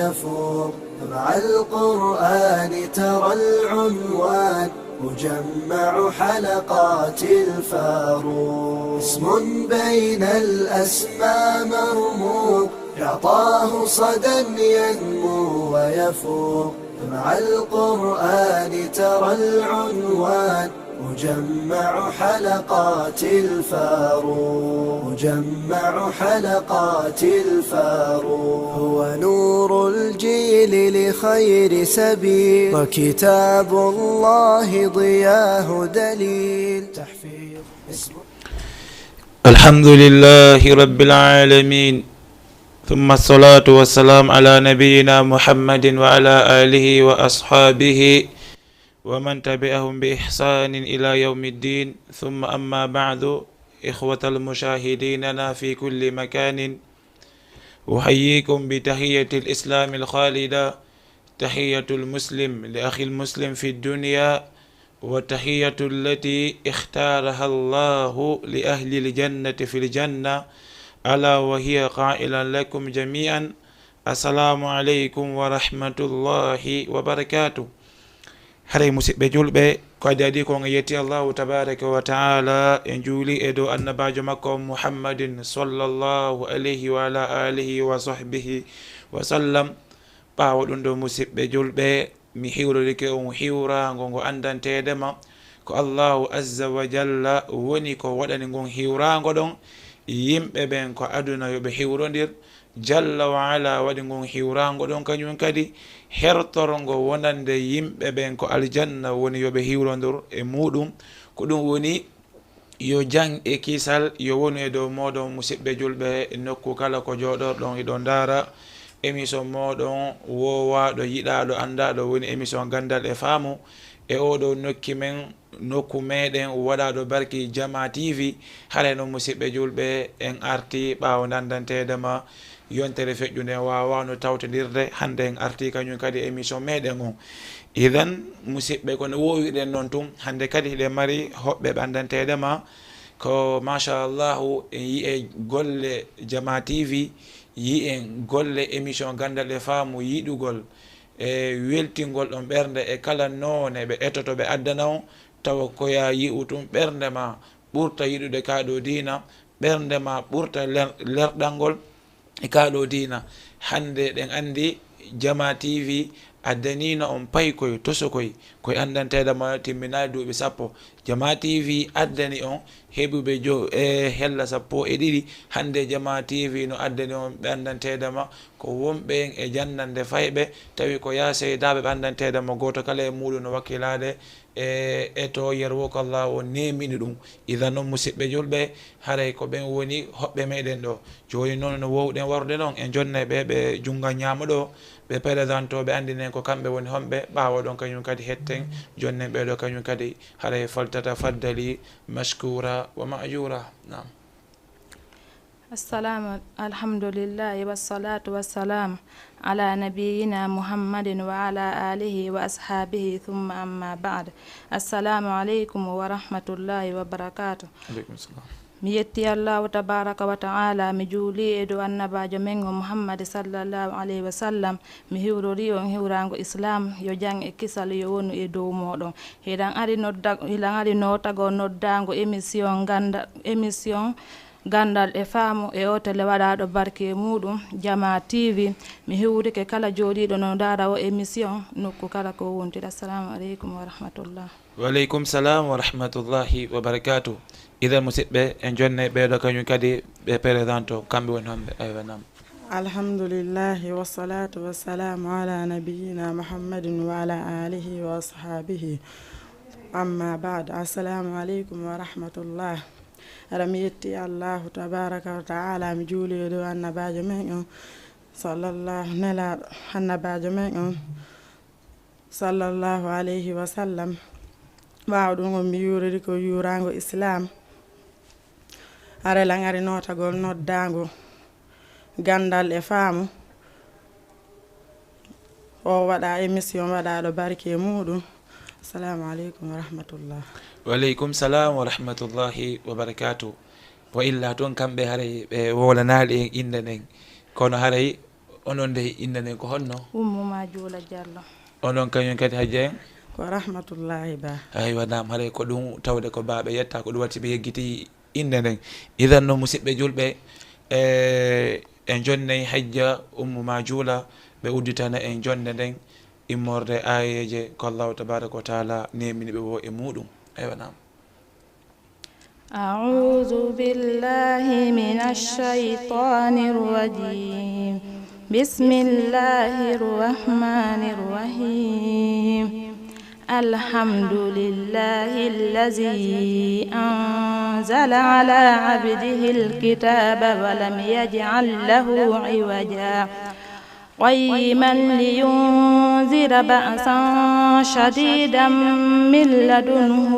ويفوق. مع القرآن ترى العنوان مجمع حلقات الفاروق، اسم بين الأسماء مرموق يعطاه صدى ينمو ويفوق. مع القرآن ترى العنوان مجمع حلقات الفاروق، مجمع حلقات الفاروق. هو نور الجيل لخير سبيل، وكتاب الله ضياه دليل. تحفيظ الحمد لله رب العالمين، ثم الصلاة والسلام على نبينا محمد وعلى آله وأصحابه ومن تبعهم بإحسان إلى يوم الدين. ثم أما بعد، إخوة المشاهدين في كل مكان، أحييكم بتحية الإسلام الخالدة، تحية المسلم لأخي المسلم في الدنيا، وتحية التي اختارها الله لأهل الجنة في الجنة، ألا وهي قائلا لكم جميعا: السلام عليكم ورحمة الله وبركاته. haray musidɓe julɓe, ko adi ko yetti allahu tabaraka wa taala en juuli e dow annabajo makko muhammadin sallllahu alayhi wa ala alihi wa sahbihi wa sallam. ɓawa ɗum ɗo musidɓe julɓe, mi hiwrorike on hiwrago ngo andantedema ko allahu azza wa jalla woni ko waɗani ngon hiwrago ɗon yimɓe ɓen ko aduna yoɓe hiwrodir. jalla wa ala waɗi ngon hiwrago ɗon kañum kadi hertorgo wonande yimɓe ɓen ko aljanna woni yoɓe hiwrodir e muɗum. ko ɗum woni yo jang e kisal yo woni e dow moɗon musidɓe julɓe e nokku kala ko joɗorɗon eɗon dara émission moɗon wowaɗo yiɗaɗo andaɗo woni émission gandal e faamu e oɗo nokki men nokku meɗen waɗaɗo barki Jama TV. haɗa noon musidɓe julɓe en arti ɓawo dandantedema yontere feƴƴude wawano tawtodirde. hande en arti kañum kadi émission meɗen on. idan musidɓe kono wowiɗen noon tum hande kadi hiɗen mari hoɓɓe ɓandantedema ko machallahu en yiye golle Jama TV, yiyen golle émission gandal e faamu yiɗugol e weltingol ɗon ɓernde e kala noone ɓe etoto ɓe addana on, tawa koya yi'u tum ɓernde ma ɓurta yiɗude kaɗo dina, ɓernde ma ɓurta lerɗalngol e kaɗo dina. hande ɗen andi Jama TV addanino on paykoy tosokoy koye andantedema timminayi duuɓi 10. Jama TV addani on heɓuɓe hella 12. hande Jama TV no addani on ɓe andantedema ko wonɓe e jannande fayɓe, tawi ko ya seydaɓe ɓe andantedema goto kala e muɗum no wakkilade e to yerwo ko Allah o nemini ɗum. idan noon musidɓe julɓe, haray ko ɓen woni hoɓɓe meɗen ɗo. joni noon no wowɗen warude noon en jonne ɓe jungal ñama ɗo ɓe présentoɓe andinen ko kamɓe woni homɓe. ɓawa ɗon kañum kadi hetten jonnen ɓeɗo kañum kadi haray faltata faddali mashkura wa ma'jura. nam السلام الحمد لله والصلاة والسلام على نبينا محمد وعلى آله وأصحابه ثم أما بعد. السلام عليكم ورحمة الله وبركاته. عليكم السلام. mi yetti allahu tabaraka wa ta'ala, mi juuli e dow annabajo men o muhammad sallallahu alayhi wa sallam. mi hiwrori on hiwrango islam yo jang e kisal yo wonu e dow moɗon. hiɗan ari notago noddango émission gandal e faamu e o tele waɗaɗo barke muɗum Jama TV. mi hiwrike kala joɗiɗo no dara o émission nokku kala ko wontiri. assalamu aleykum wa rahmatullah. waleykum salam wa rahmatullahi wa barakatuh. idan musidɓe en jonne ɓeɗo kañum kadi ɓe présente kamɓe woni homɓe. aywa nam. alhamdulillahi wassalatu wassalamu ala nabiyina muhammadin wa ala alihi wa ashabihi amma ba'd. assalamu aleykum wa rahmatullah. aɗa mi yetti allahu tabaraka wa taala, mi juuli ɗo annabajo men on sallallahu nelaɗo annabajo men on sallallahu alayhi wa sallam. ɓawa ɗum on mi yuriri ko yurango islam. arelan ari notagol noddago gandal e faamu o waɗa émission waɗaɗo barke muɗum. assalamu aleykum wa rahmatullah. waleykum salam wa rahmatullahi wa barakatuh. wa illa toon kamɓe haray ɓe wolanaɗi en inde nden, kono haray onon nde inde nden ko honno? Ummuma Juula Diallo. onon kañum kadi hajja en? ko rahmatullahi ba. aywa nam haɗay ko ɗum tawde ko baaɓe yetta ko ɗum watti ɓe yeggiti inde nden. idan noon musidɓe julɓe en jonnayi hajja ummuma juula ɓe udditana en jonde nden immorde ayeje ko allahu tabaraka wa taala nemini ɓe wo e muɗum. aywa nam. أعوذ بالله من الشيطان الرجيم بسم الله الرحمن الرحيم الحمد لله الذي أنزل على عبده الكتاب ولم يجعل له عوجا قيما لينذر بأسا شديدا من لدنه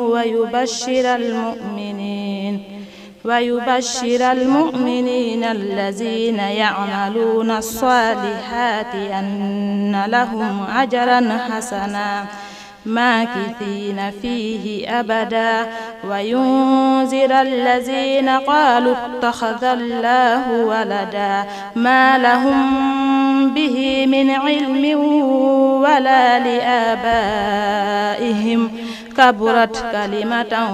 ويبشر المؤمنين الذين يعملون الصالحات أن لهم أجرا حسنا ماكثين فيه أبدا وينذر الذين قالوا اتخذ الله ولدا ما لهم به من علم ولا لآبائهم كبرت كلمة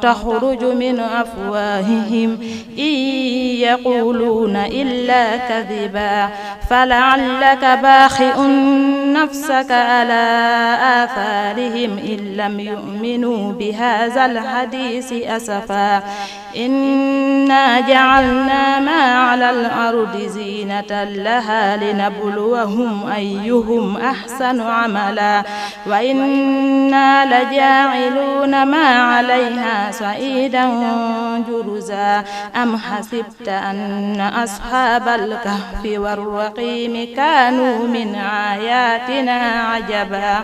تخرج من أفواههم إن يقولون إلا كذبا فلعلك باخئ نفسك على آثارهم إن لم يؤمنوا بهذا الحديث أسفا إنا جعلنا ما على الأرض زينة لها لنبلوهم أيهم أحسن عملا وإنا لجاعلون ما عليها صعيدا جرزا أم حسبت أن أصحاب الكهف والرقيم كانوا من آياتنا عجبا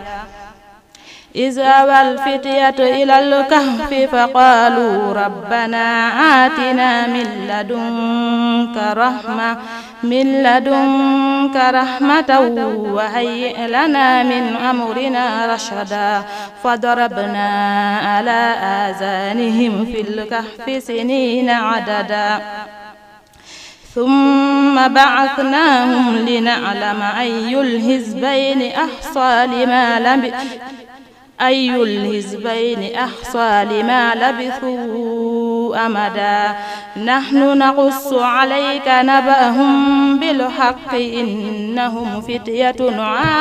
إذ أوى الفتية إلى الكهف فقالوا ربنا آتنا من لدنك رحمة وهيئ لنا من أمرنا رشدا فضربنا على آذانهم في الكهف سنين عددا ثم بعثناهم لنعلم أي الحزبين أحصى لما لبثوا أمدا نحن نقص عليك نبأهم بالحق إنهم فتية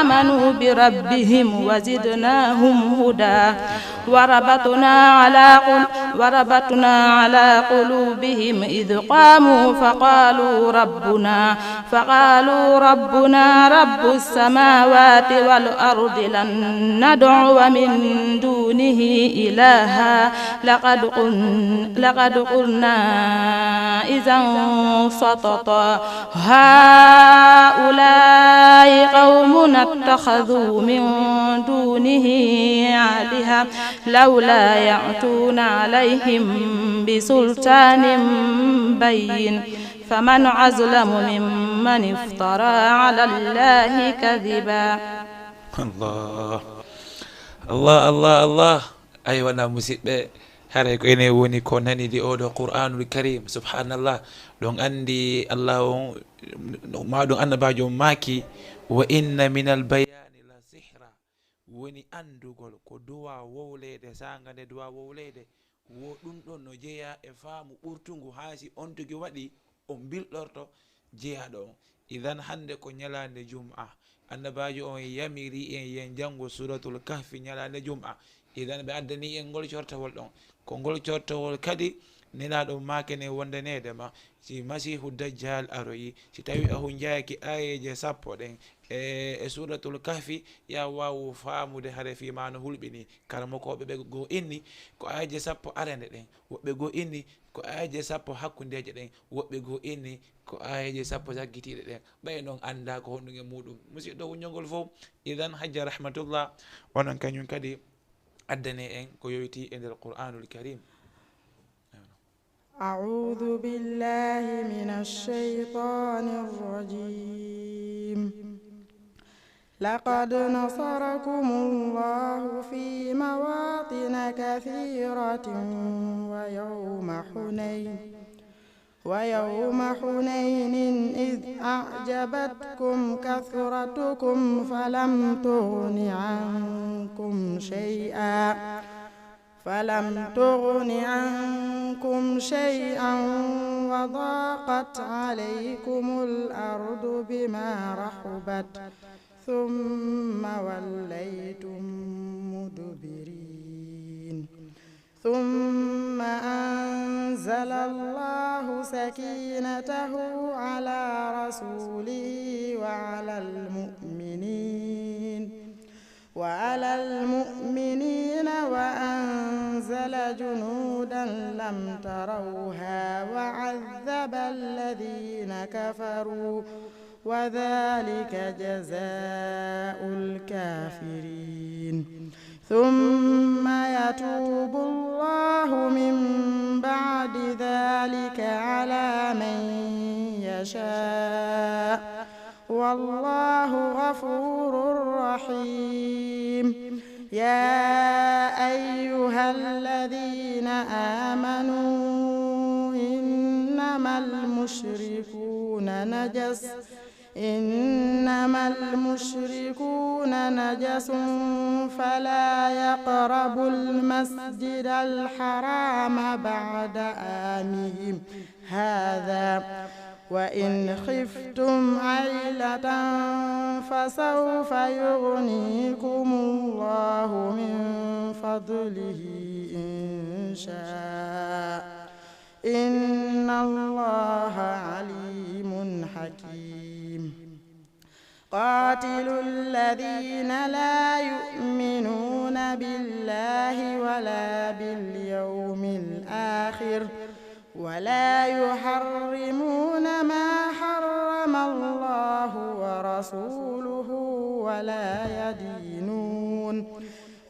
آمنوا بربهم وزدناهم هدى وربطنا على قلوبهم إذ قاموا فقالوا ربنا رب السماوات والأرض لن ندعو من دونه إلها لقد قلنا إذا سططا هؤلاء قومنا اتخذوا من دونه آلهة لولا يأتون عليهم بسلطان بين فمن أظلم ممن افترى على الله كذبا. Allah aywa na musidɓe haray ko ene woni ko nanidi oɗo qur'anul karim subhanallah ɗon andi allah on maɗum annabajo maki wa inna min al bayani la sihra woni andugol ko duwa wowlede saga nde duwa wowlede wo ɗum ɗon no jeeya e faamu ɓurtugu haasi on tugi waɗi on bilɗorto jeeyaɗo on idan hande ko ñalande jum'a annabajo on yamiri en yen jango suratul kahfi ñalande jum'a idan ɓe addani en ngol cortawol ɗon ko ngol cortawol kadi nelaɗo makene wondanedema si masihu dajjal aroyi si tawi ahun jayaki ayeje 10 ɗen e suratul kahfi ya wawu famude haare fimano hulɓini karamokoɓe ɓe go inni ko ayeje 10 arande ɗen woɓɓe go inni ko ayeje 10 hakkudeje ɗen woɓɓe go inni ko ayeje 10 jaggitiɗe ɗen ɓay noon anda ko honɗuge muɗum musidɗo wuññogol fof idan hajja rahmatullah wonon kañum kadi addane en ko yoyti e nder qur'anul karim. أعوذ بالله من الشيطان الرجيم لقد نصركم الله في مواطن كثيرة ويوم حنين ويوم حنين إذ أعجبتكم كثرتكم فلم تغن عنكم شيئا وضاقت عليكم الأرض بما رحبت ثم وليتم مدبرين ثم أنزل الله سكينته على رسوله وعلى المؤمنين وأنزل جنودا لم تروها وعذب الذين كفروا وذلك جزاء الكافرين ثم يتوب الله من بعد ذلك على من يشاء والله غفور رحيم يا أيها الذين آمنوا إنما المشركون نجس فلا يقربوا المسجد الحرام بعد عامهم هذا وإن خفتم عيلة فسوف يغنيكم الله من فضله إن شاء إن الله عليم حكيم قاتلوا الذين لا يؤمنون بالله ولا باليوم الآخر ولا يحرمون ما حرم الله ورسوله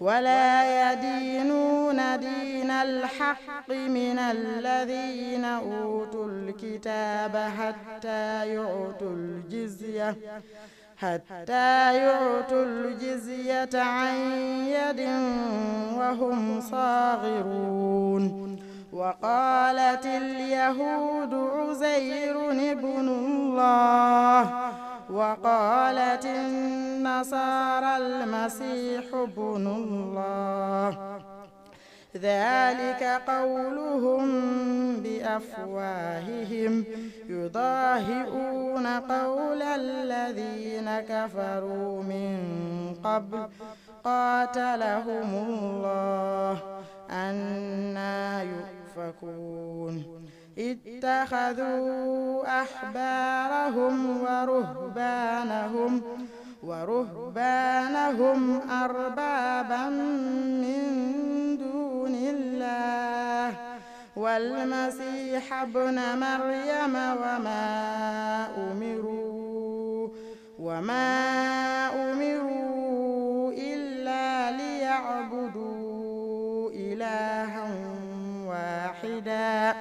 ولا يدينون دين الحق من الذين أوتوا الكتاب حتى يعطوا الجزية عن يد وهم صاغرون وقالت اليهود عزير ابن الله وقالت النصارى المسيح ابن الله ذلك قولهم بأفواههم يضاهئون قول الذين كفروا من قبل قاتلهم الله أنى يؤفكون اتخذوا أحبارهم ورهبانهم أربابا من دون الله والمسيح ابن مريم وما أمروا إلا ليعبدوا إلها واحدا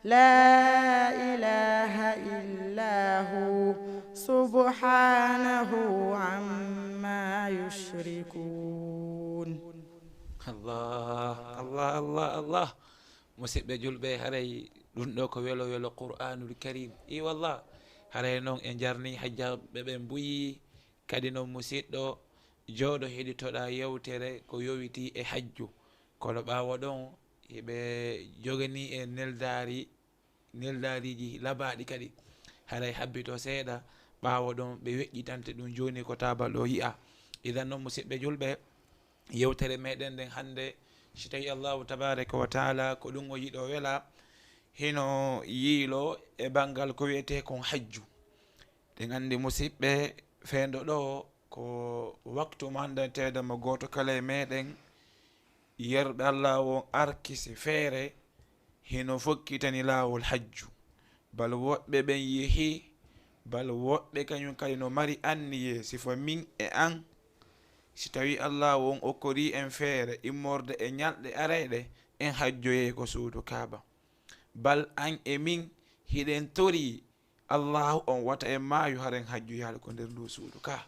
لا إله إلا هو سبحانه عما يشركون. الله musidɓe julɓe haray ɗum ɗo ko welo qur'anul karim wallah haray noon e jarni hajjaɓe ɓe mbuyi kadi noon musidɗo jooɗo heɗitoɗa yewtere ko yowiti e hajju kono ɓawo ɗon ɓe jogani e neldariji labaɗi kadi haray habbito seeɗa ɓawo ɗon ɓe weƴƴitante ɗum joni ko tabal ɗo yi'a idan noon musidɓe julɓe yewtere meɗen nden hande so tawi allahu tabaraka wa taala ko ɗum o yiɗo wela hino yiilo e bangal ko wiyete kon hajju ɗen andi musidɓe feendo ɗo ko waktu mandanteɗe mo goto kala e meɗen yerɓe allah won arkisi feere hino fokkitani laawol hajju bal woɓɓe ɓen yeehi bal woɓɓe kañum kadi no mari anniye sifo min e an si tawi allah won okkori en feere immorde e ñalɗe arayɗe en hajjoye ko suudu kaaba bal an e min hiɗen tori allahu on wata en maayo haren hajjoyal ko nder ndu suudu ka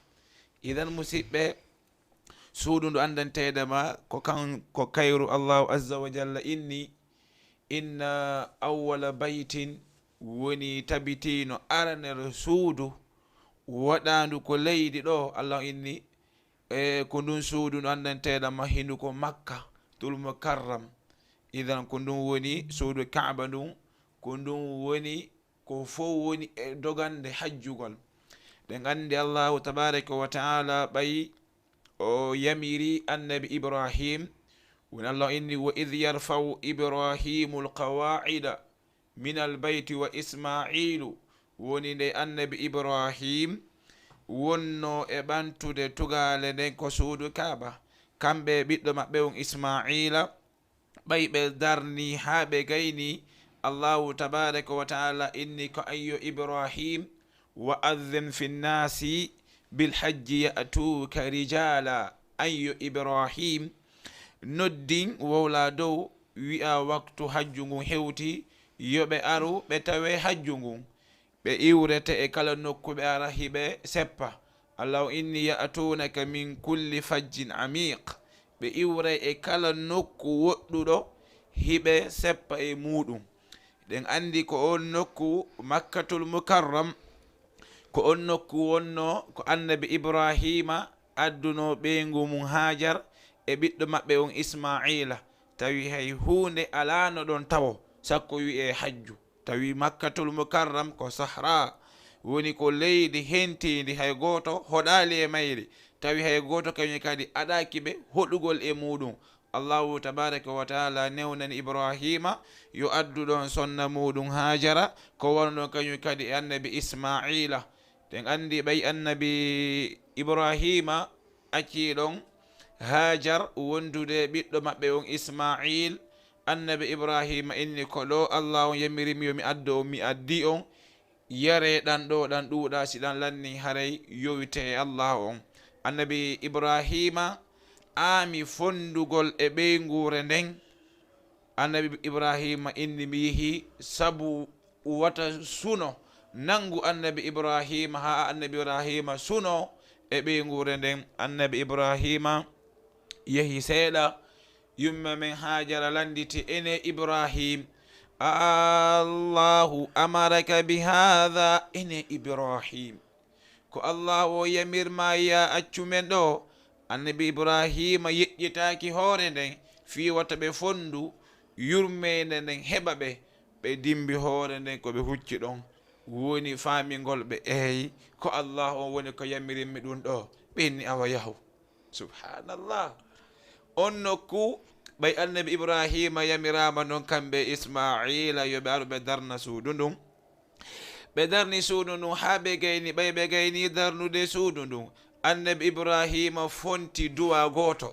idan musidɓe suudu ndu andantedema ko kayru allahu azza wa jalla inna awwala baytin woni tabitino aranere suudu waɗandu ko leydi ɗo. Allah inni ko ndun suudu no andanteɗama hindu ko Makka tul mukarram. idan ko ndun woni suudu Kaaba ndun, ko ndun woni ko fof woni e dogande hajjugol. ɗen andi Allahu tabaraka wa taala ɓayi o yamiri annabi Ibrahim woni Allah inni wa idh yarfau Ibrahimu alqawa'ida min albayti wa Ismailu, woni nde annabi Ibrahim wonno e ɓantude tugale nden ko suudu Kaaba. kamɓe ɓiɗɗo maɓɓe on Ismaila ɓay ɓe darni ha ɓe gayni. Allahu tabaraka wa taala inni ko ayyo Ibrahim wa adhin fi nnasi bilhajji ya'tuka rijala. ayyo Ibrahim noddin wowla dow wi'a waktu hajju ngun hewti yoɓe aru ɓe tawe hajju ngun, ɓe iwrete e kala nokku ɓe ara hiɓe seppa. Allahu inni ya'tunaka min kulli fajjin amiq, ɓe iwray e kala nokku woɗɗuɗo hiɓe seppa e muɗum. ɗen andi ko on nokku Makkatul Mukarram, ko on nokku wonno ko annabi Ibrahima adduno ɓeygu mum Hajar e ɓiɗɗo maɓɓe on Ismaila. tawi hay hunde alano ɗon tawo sakko wi'e hajju. tawi Makkatul Mukarram ko sahra, woni ko leydi hentidi, hay goto hoɗali e mayri. tawi hay goto kañum kadi aɗaki ɓe hoɗugol e muɗum. Allahu tabaraka wa taala newnani Ibrahima yo addu ɗon sonna muɗum Hajara, ko wonno kañum kadi e annabi Ismaila. ɗen andi ɓay annabi Ibrahima acci ɗon Hajar wondude ɓiɗɗo maɓɓe on Ismail. annabi Ibrahima inni ko ɗo Allah on yamirimi yomi addo on, mi addi on. yare ɗan ɗo ɗan ɗuuɗa si ɗan lanni haray yowite e Allah on. annabi Ibrahima ami fondugol e ɓeygure nden. annabi Ibrahima inni mi yehi sabu wata suno nangu annabi Ibrahima ha annabi Ibrahima suno e ɓeygure nden. annabi Ibrahima yehi seeɗa, yumma men Hajara landiti ene Ibrahim, Allahu amaraka bihadha. ene Ibrahim, ko Allah o yamirma ya accu men ɗo. annabi Ibrahima yeƴƴitaki hoore nden fi wata ɓe fondu yurmede nden heɓa ɓe dimbi hoore nden ko ɓe hucci ɗon. woni famingol ɓe eyi ko Allah on woni ko yamirinmi ɗum ɗo. ɓenni awa yahu. subhanallah. on nokku ɓay annabi Ibrahima yamirama noon kamɓe Ismaila yoɓe aru ɓe darna suudu ndun. ɓe darni suudu ndun ha ɓe gayni ɓay ɓe gayni darnude suudu ndun. annabi Ibrahima fonti duwa goto.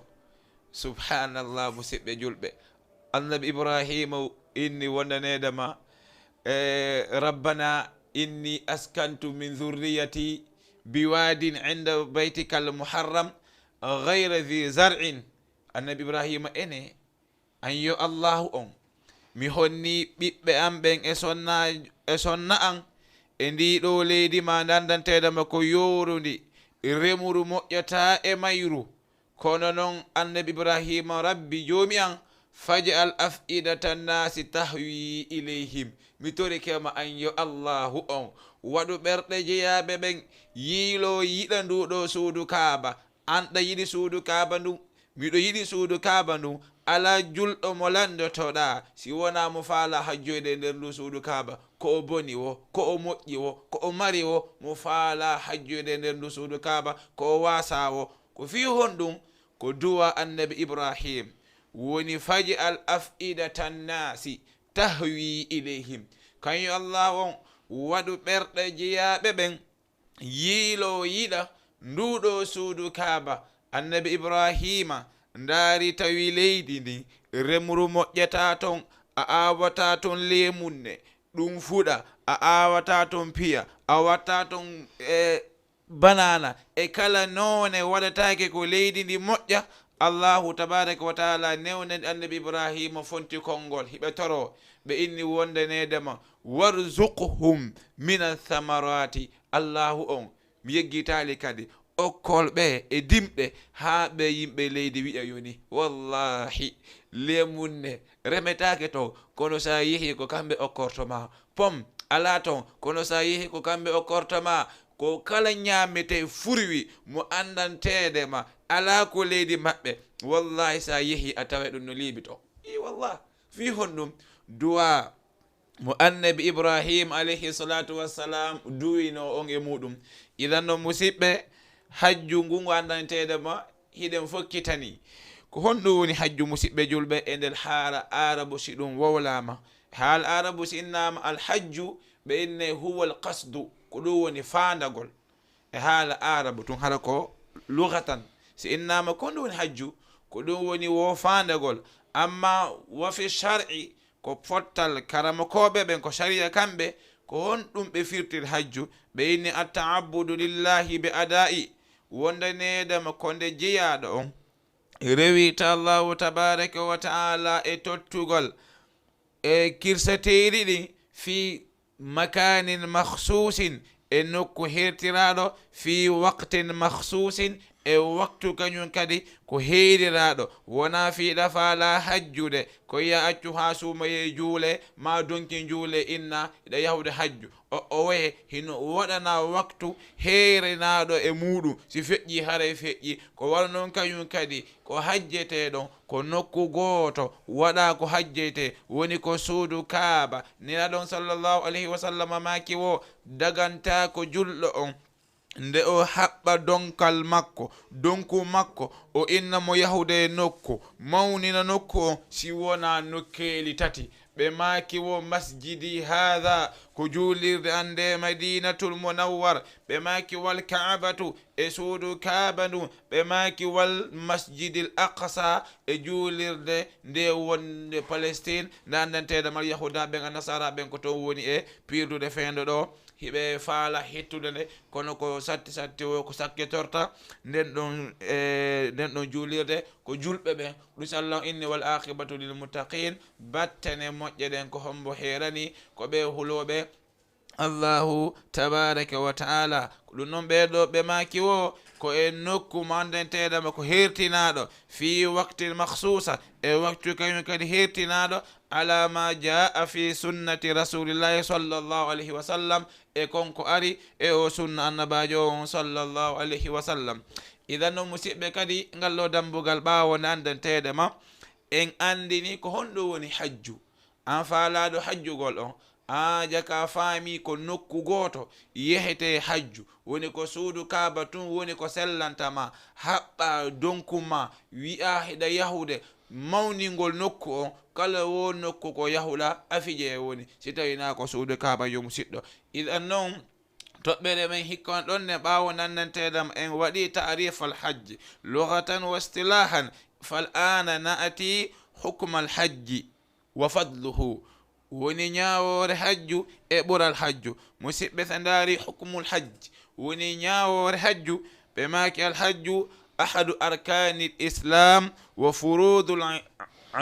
subhanallah musidɓe julɓe. annabi Ibrahima inni wondanedema rabbana inni askantu min dhurriyati biwadin inda baytika al muharram ghayra dhi zar'in. annabi Ibrahima ene an yo Allahu on mi honni ɓiɓɓe am ɓen e sonna an e ndiɗo leydi ma dandantedama ko yorundi remuru moƴƴata e mayru. kono noon annabi Ibrahima rabbi jomi an faj'al af'idata nnasi tahwi ilayhim. mi torikema an yo Allahu on waɗu ɓerɗe jeyaɓe ɓen yiilo yiɗa nduɗo suudu Kaaba. anɗa yiɗi suudu Kaaba ndu, miɗo yiɗi suudu Kaaba ndu. ala julɗo mo landotoɗa si wona mo faala hajjoyde nder ndu suudu Kaaba. ko o boni wo, ko o moƴƴi wo, ko o mari wo, mo faala hajjoyde nder ndu suudu Kaaba. ko o wasa wo, ko fi honɗum ko duwa annabi Ibrahim woni faj'al af'idata nnasi tahwi ilayhim. kañum Allah on waɗu ɓerɗe jeyaɓe ɓen yiilo yiɗa nduɗo suudu Kaaba. annabi Ibrahima ndaari tawi leydi ndi remru moƴƴata ton, a awata ton lemunne ɗum fuɗa, a awata ton piya, a watta ton banana e kala none waɗatake ko leydi ndi moƴƴa. Allahu tabaraka wa taala newnen annabi Ibrahima fonti konngol hiɓe toro ɓe inni wondanedema warzuqhum min athamarati. Allahu on mi yeggitali kadi okkol ɓe e dimɗe ha ɓe yimɓe leydi wi'a yoni wallahi lemunne remetake to kono sa yehi ko kamɓe okkortoma pom ala ton kono sa yehi ko kamɓe o kortama ko kala ñamete furwi mo andantede ma ala ko leydi maɓɓe wallahi sa yehi a tawa ɗum no liibi to wallah fi honɗum duwa mo annabi ibrahim alayhi salatu wassalam duwino on e muɗum idan no musidɓe hajju ngu andantede ma hiɗen fokkitani ko honɗum woni hajju musidɓe julɓe e nder haala arabu si ɗum wowlama haal arabu si innama alhajju ɓe inne huwa alqasdu ko ɗum woni fandagol e haala arabu tun hara ko lugatan si innama ko ɗum woni hajju ko ɗum woni wo fandagol amma wa fi shar'i ko fottal karamakoɓe ɓen ko sharia kamɓe ko honɗum ɓe firtir hajju ɓe inni atta'abbudu lillahi be ada'i wondanedema konde jeyaɗo on rewita allahu tabaraka wa ta'ala e tottugol e kirsateri ɗin fi makanin makhsusin e nokku hertiraɗo fi waqtin makhsusin e waktu kañum kadi ko heeriraɗo wona fiiɗa faala hajjude ko yiya accu ha suumaye juule ma donki juule inna iɗa yahude hajju o waye hino waɗana waktu heerinaɗo e muɗum si feƴƴi haray feƴƴi ko wala noon kañum kadi ko hajjeteɗon ko nokku gooto waɗa ko hajjete woni ko suudu kaaba niraɗon sallllahu alayhi wa sallam maki wo daganta ko julɗo on nde o haɓɓa donkal makko donku makko o inna mo yahude nokku mawnina nokku on si wona nokkeeli tati ɓe maaki wo masjidi haha ko juulirde ande madinatul munawwar ɓe maaki wal kaabatu e suudu kaaba ndu ɓe maaki wal masjidil aqsa e juulirde nde wonde palestine nde andanteɗe mal yahudaɓen a nasara ɓen ko toon woni e pirdude feendo ɗo hiɓe faala hettude nde kono ko satti o ko sakketorta nden ɗon juulirde ko julɓe ɓen ɗum sallahu inni wal aqibatu lil muttaqin battane moƴƴe ɗen ko hombo heerani ko ɓe huloɓe allahu tabaraka wa ta'ala ɗum noon ɓeɗo ɓe maki wo ko e nokku mandanteɗama ko hertinaɗo fi waqtin makhsusa e waktu kañum kadi hertinaɗo ala ma jaa fi sunnati rasulillahi sallllahu alayhi wa sallam e konko ari e o sunna annabajo on sallllahu alayhi wa sallam idan noon musidɓe kadi ngallo dambugal ɓawo nde andanteɗe ma en andini ko honɗum woni hajju an faalaɗo hajjugol on a jaka faami ko nokku gooto yehete hajju woni ko suudu kaaba tun woni ko sellantama haɓɓa donkuma wi'a heɗa yahude mawningol nokku on kala wo nokku ko yahuɗa afije woni si tawina ko suudu kaaba yo musidɗo idan noon toɓɓere men hikkon ɗon ne ɓaawo nannanteɗam en waɗi ta'rif al hajji lughatan wa istilahan fal ana na'ati hukma al hajji wa fadluhu woni ñaawore hajju e ɓural hajju musidɓe so ndaari hukmul hajji woni ñaawore hajju ɓe maaki al hajju ahadu arkani l islam wa furudul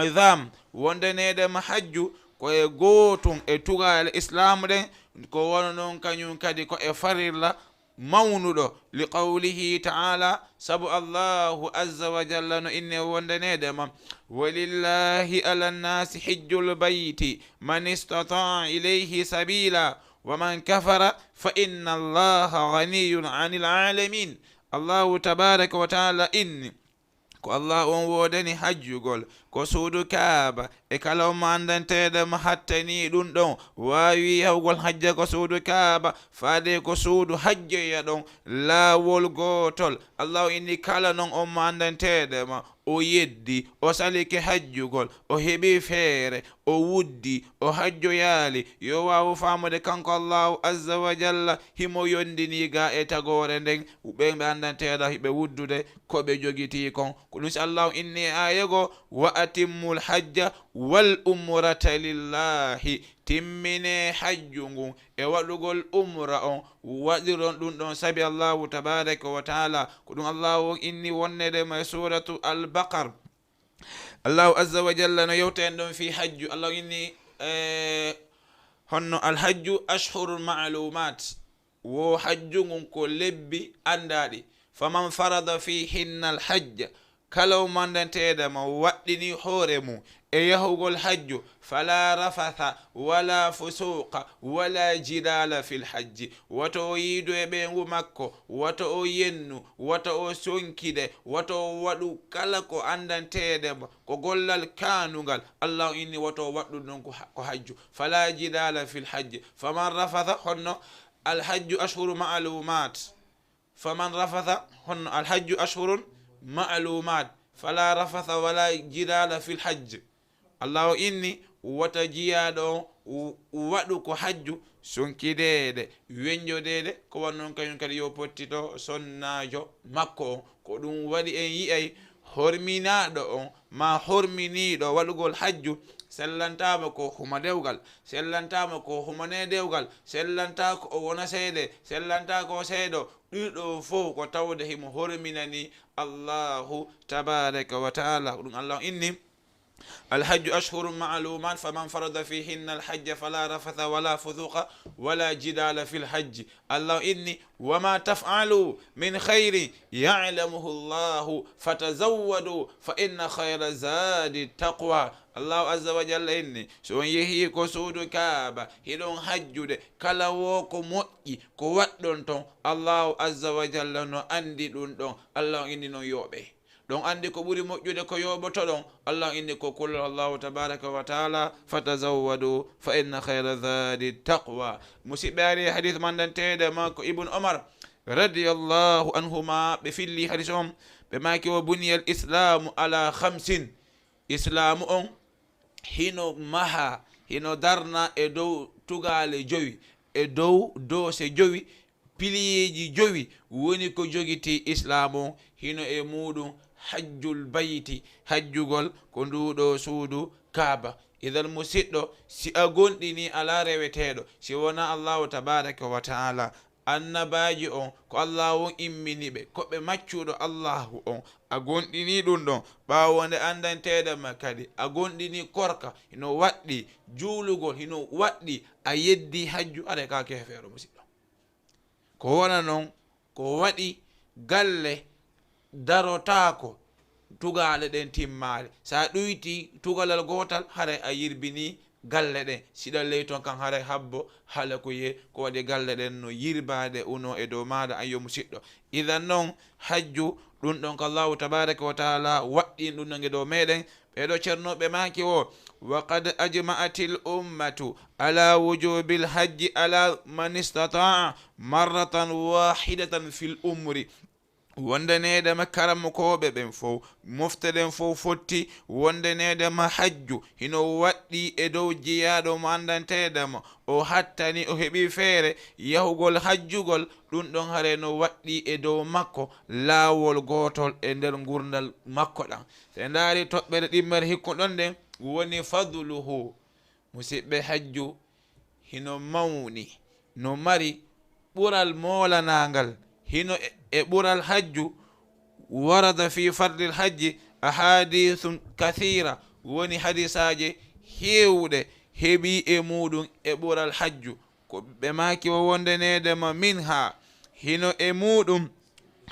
idam wondaneɗema hajju koye gootum e tugal islam ɗen ko wona noon kañum kadi ko e farilla mawnuɗo li qawlihi ta'ala sabu allahu azza wa jalla no inne wondaneɗema walillahi ala nnasi hijjul bayti man istata'a ilayhi sabila wa man kafara fa inna allaha ghaniyun 'anil 'alamin allahu tabaraka wa ta'ala inni ko allah on wodani hajjugol ko suudu kaaba e kala o mandanteɗema hattani ɗum ɗon wawi yahugol hajja ko suudu kaaba faade ko suudu hajjeya ɗon laawol gotol allah inni kala non on mandanteɗema o yeddi o salike hajjugol o heɓi feere o wuddi o hajjoyaali yo wawu famude kanko allahu azza wa jalla himo yondiniga e tagore nden ɓe andanteɗa hiɓe wuddude koɓe jogiti kon ko ɗum si allahu inni ayego wa atimmul hajja wal umrata lillahi timmine hajju ngun e waɗugol umra on waɗiron ɗum ɗon sabi allahu tabaraka wa taala ko ɗum allahu inni wonnede ma suratu al-baqar allahu azza wa jalla no yewta en ɗon fi hajju allahu inni honno alhajju ashhurul ma'lumat wo hajju ngun ko lebbi andaɗi faman farada fihinna alhajja kala o mandanteɗama waɗɗini hoore mum e yahugol hajju fala rafatha wala fusuqa wala jidala fil hajji woto o yiido e ɓeengu makko woto o yennu woto o sonkide woto o waɗu kala ko andanteede mo ko gollal kanugal allah inni woto o waɗɗu ɗum ko hajju fala jidala fil hajji faman rafatha honno alhajju ashhuru ma'lumat faman rafatha honno alhajju ashhurun ma'lumat fala rafatha wala jidala fil hajj allah inni wata jiyaɗo waɗu ko hajju sonkidede weñjodede ko wannon kañum kadi yo pottito sonnajo makko on ko ɗum waɗi en yiyay horminaɗo on ma horminiɗo waɗugol hajju sellantama ko huma dewgal sellantama ko humane dewgal sellanta ko o wona seede sellanta ko seeɗo ɗiɗo fof ko tawde himo horminani allahu tabaraka wa taala ɗum allah inni الحج أشهر معلومات فمن فرض فيهن الحج فلا رفث ولا فسوق ولا جدال في الحج الله إني وما تفعلوا من خير يعلمه الله فتزودوا فإن خير زاد التقوى الله عز وجل إني سون يهي كسود كابا هدون حج كلا وكو مؤي كوات دون الله عز وجل نو أندي دون الله إني نو يوبي don andi ko ɓuri moƴƴude ko yoɓoto ɗon allah inni ko kulla allahu tabaraka wa taala fatazawwadu fa inna hayra zadi taqwa musidɓe ari hadith mandanteɗe makko ibnu omar radiallahu anhuma ɓe filli hadith on ɓe maki o buniyal islamu ala hamsin islamu on hino maha hino darna e dow tugale jowi e dow dose jowi piliyeji jowi woni ko jogiti islamu hino e muɗum hajjul bayti hajjugol ko nduɗo suudu kaaba idan musidɗo si a gonɗini ala reweteɗo si wona allahu tabaraka wa taala annabaji on ko allah on immini ɓe koɓe maccuɗo allahu on a gonɗini ɗum ɗon ɓawonde andanteɗema kadi a gonɗini korka hino waɗɗi juulugol hino waɗɗi a yeddi hajju aɗa ka kefeero musidɗo ko wona noon ko waɗi galle darotako tugale ɗen timmare sa ɗuyti tugalal gotal hare a yirbini galle ɗen siɗa ley ton kan hare habbo hala ko ye ko waɗi galle ɗen no yirbade uno e dow maɗa an yo musidɗo idan noon hajju ɗum ɗon ko allahu tabaraka wa taala waɗɗin ɗum ɗon e dow meɗen ɓeɗo ceernoɓe maki o wa qad ajma'atil ummatu ala wujubil hajji ala man istata'a marratan wahidatan fil umri wondanedema karamokoɓe ɓen fof mofteɗen fof fotti wondanedema hajju hino waɗɗi e dow jeyaɗo mo andantedema o hattani o heeɓi feere yahugol hajjugol ɗum ɗon hare no waɗɗi e dow makko laawol gotol e nder gurdal makko ɗan se daari toɓɓere ɗimmere hikko ɗon ɗen woni fadluhu musidɓe hajju hino mawni no mari ɓural molanagal hino e ɓural hajju warada fi fardil hajji ahadithun kathira woni hadisaje hewɗe heeɓi e muɗum e ɓural hajju ko ɓe maki o wondenedema minha hino e muɗum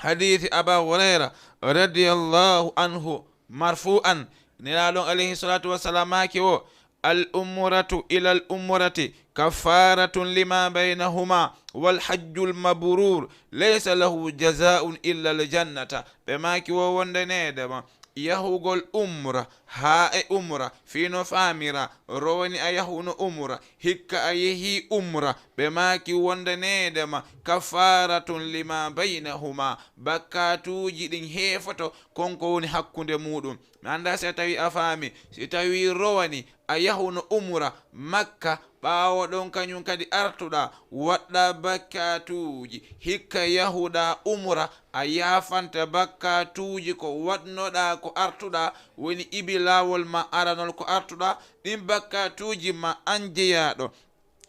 hadithi aba hurayra radiallahu anhu marfu'an nelaɗon alayhi salatu wassalam maki o al umratu ila al umrati kafaratun lima baynahuma wal hajjul mabrur laysa lahu jazaa'un illa al jannata ɓe maki wo wondenedema yahugol umra ha e umra fino famira rowani a yahuno umra hikka a yehi umra ɓe maki wondenedema kafaratun lima baynahuma bakkatuji ɗin heefoto konko woni hakkude muɗum mi anda si tawi a faami si tawi rowani a yahuno umra makka ɓaawo ɗon kañum kadi artuɗa waɗɗa bakkatuji hikka yahuɗa umra a yafanta bakkatuji ko waɗnoɗa ko artuɗa woni ibi lawol ma aranol ko artuɗa ɗin bakkatuji ma an jeyaɗo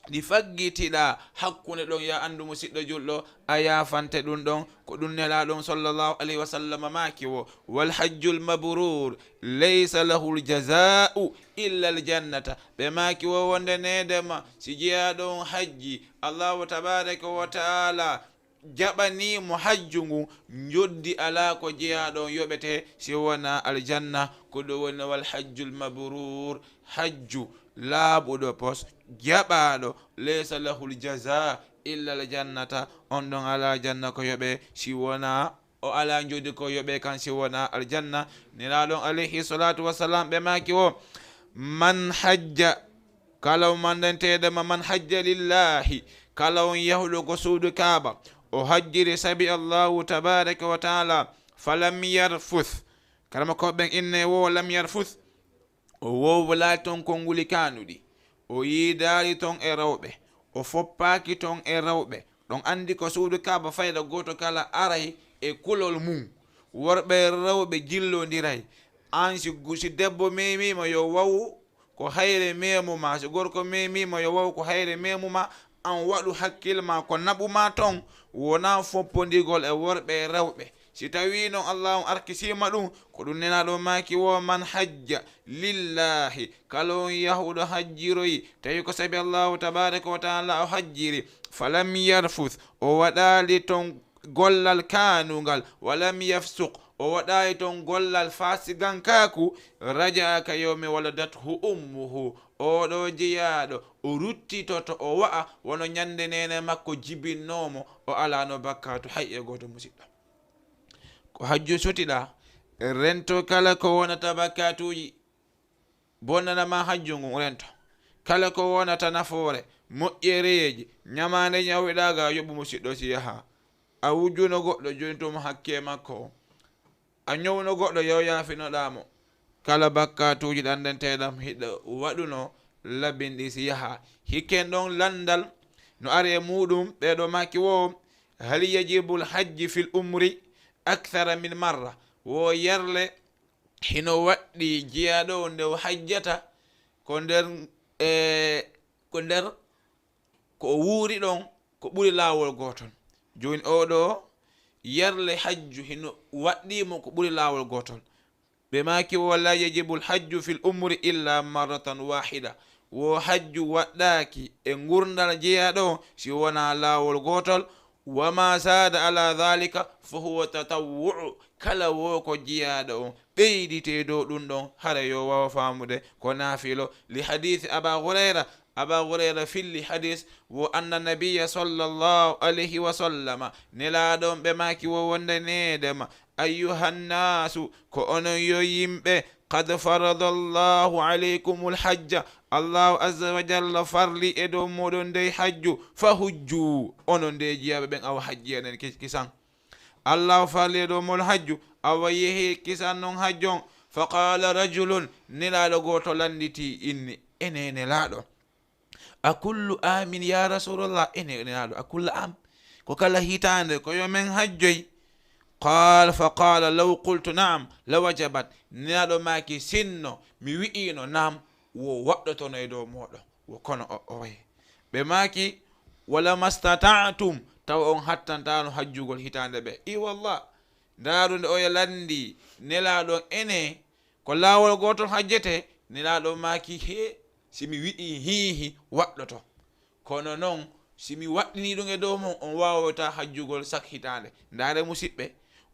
ɗi faggitiɗa hakkunde ɗon ya andu musidɗo julɗo a yafante ɗum ɗon ko ɗum nelaɗon sallllahu alayhi wa sallam maki o wal hajjul mabrur laysa lahu ljaza'u illa aljannata ɓe maki o wondenedema si jeyaɗon hajji allahu tabaraka wa taala jaɓanimo hajju ngu joddi ala ko jeyaɗon yoɓete si wona aljanna ko ɗo woni wal hajjul mabrur hajju laaɓuɗo pos jaɓaɗo laysa lahul jaza illa aljannata on ɗon ala janna ko yoɓe si wona o ala jodi ko yoɓe kan si wona aljanna nelaɗon alayhi salatu wassalam ɓe maki o man hajja kala mandanteɗema man hajja lillahi kala on yahuɗo ko suudu kaaba o hajjiri sabi allahu tabaraka wa taala falam yarfuth kalama koɓɓen inne wo lam yarfuth o wowla ton konnguli kanuɗi o yiidari ton e rewɓe o foppaki ton e rewɓe ɗon andi ko suudu kaaba fayda goto kala aray e kulol mum worɓe rewɓe jillodiray an si debbo memima yo waw ko hayre memuma so gorko memima yo waw ko hayre memuma an waɗu hakkille ko naɓuma ton wona foppodigol e worɓe rewɓe si tawi noon Allah arkisima ɗum ko ɗum nenaɗo maki wo man hajja lillahi kala on yahuɗo hajjiroyi tawi ko sabi Allahu tabaraka wa taala o hajjiri falam yarfuth o waɗali ton gollal kanugal walam yafsuq o waɗayi ton gollal fasigankaku raja ka yawmi waladathu ummuhu oɗo jeyaɗo o ruttitoto o wa'a wono ñande nene makko jibinnomo o alano bakkatu hay e goto musidɗo ko hajju sotiɗa rento kala ko wonata bakkatuji bonnanama hajju ngu rento kala ko wonata nafoore moƴƴereyeji ñamande ñawiɗaga yoɓu musidɗo si yaha a wujjuno goɗɗo joni tuma hakke makko a ñowno goɗɗo yaw yafinoɗamo kala bakkatuji ɗandanteɗam hiɗa waɗuno labbinɗi si yaha hikken ɗon landal no ari e muɗum ɓeɗo maki wo hal yajibul hajji fil umri akthara min marra wo yerle hino waɗɗi jeyaɗo nde o hajjata ko nder ko wuuri ɗon ko ɓuri lawol goton joni oɗo yerle hajju hino waɗɗimo ko ɓuri lawol gotol ɓe maki wala yajibul hajju fil umri illa marratan wahida wo hajju waɗɗaki e gurdal jeyaɗo si wona lawol gotol wama sada ala dhalika fa huwa tatawwu kala wo ko jeyaɗo on ɓeydite dow ɗum ɗon hara yo wawa famude ko nafilo li hadith aba hurayra filli hadis wo anna nabiya sallallahu alayhi wa sallama nelaɗon ɓe maki wo wonde nedema ayyuhannasu ko onon yo yimɓe qad farada allahu alaykumul hajja allahu azza wa jalla farli e dow moɗon ndey hajju fa hujju onon nde jiyaɓe ɓen awa hajji enen kisan allahu farli e dow moɗon hajju awa yehi kisan noon hajjon fa qala rajulun nelaɗo goto landiti inni ene nelaɗo akullu amin ya rasulullah ene nelaɗo akullu am ko kala hitande ko yo men hajjoy qal fa qala law qultu naam lawajabat nelaɗo maki sinno mi wi'ino naam wo waɗɗotono e dow moɗo wo kono o way ɓe maki wala mastata'tum taw on hattantano hajjugol hitande ɓe i wallah ndarude oya landi nelaɗo ene ko lawol gotol hajjete nelaɗo maki he simi wi'i hihi waɗɗoto kono noon simi waɗɗini ɗum e dow mum on wawata hajjugol sak hitande ndare musidɓe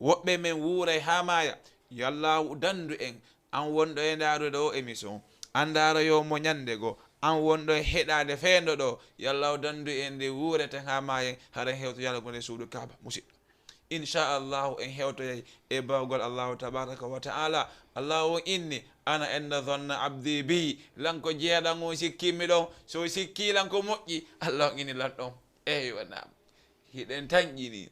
woɓɓe men wuuray ha maya yallahu dandu en an wonɗo e ndarude o émission andara yo mo ñande go an wonɗo e heɗade feendo ɗo yallahu dandu en nde wuurete ha mayen haɗa hewto yalagonde suudu kaaba musidɗo inchallahu en hewtoyay e bawgol allahu tabaraka wa taala allahu inni ana enda dhanna abdi bi lanko jeeɗan o sikkimi ɗon so sikki lanko moƴƴi allah ini lan ɗon eyi wonama hiɗen tañƴini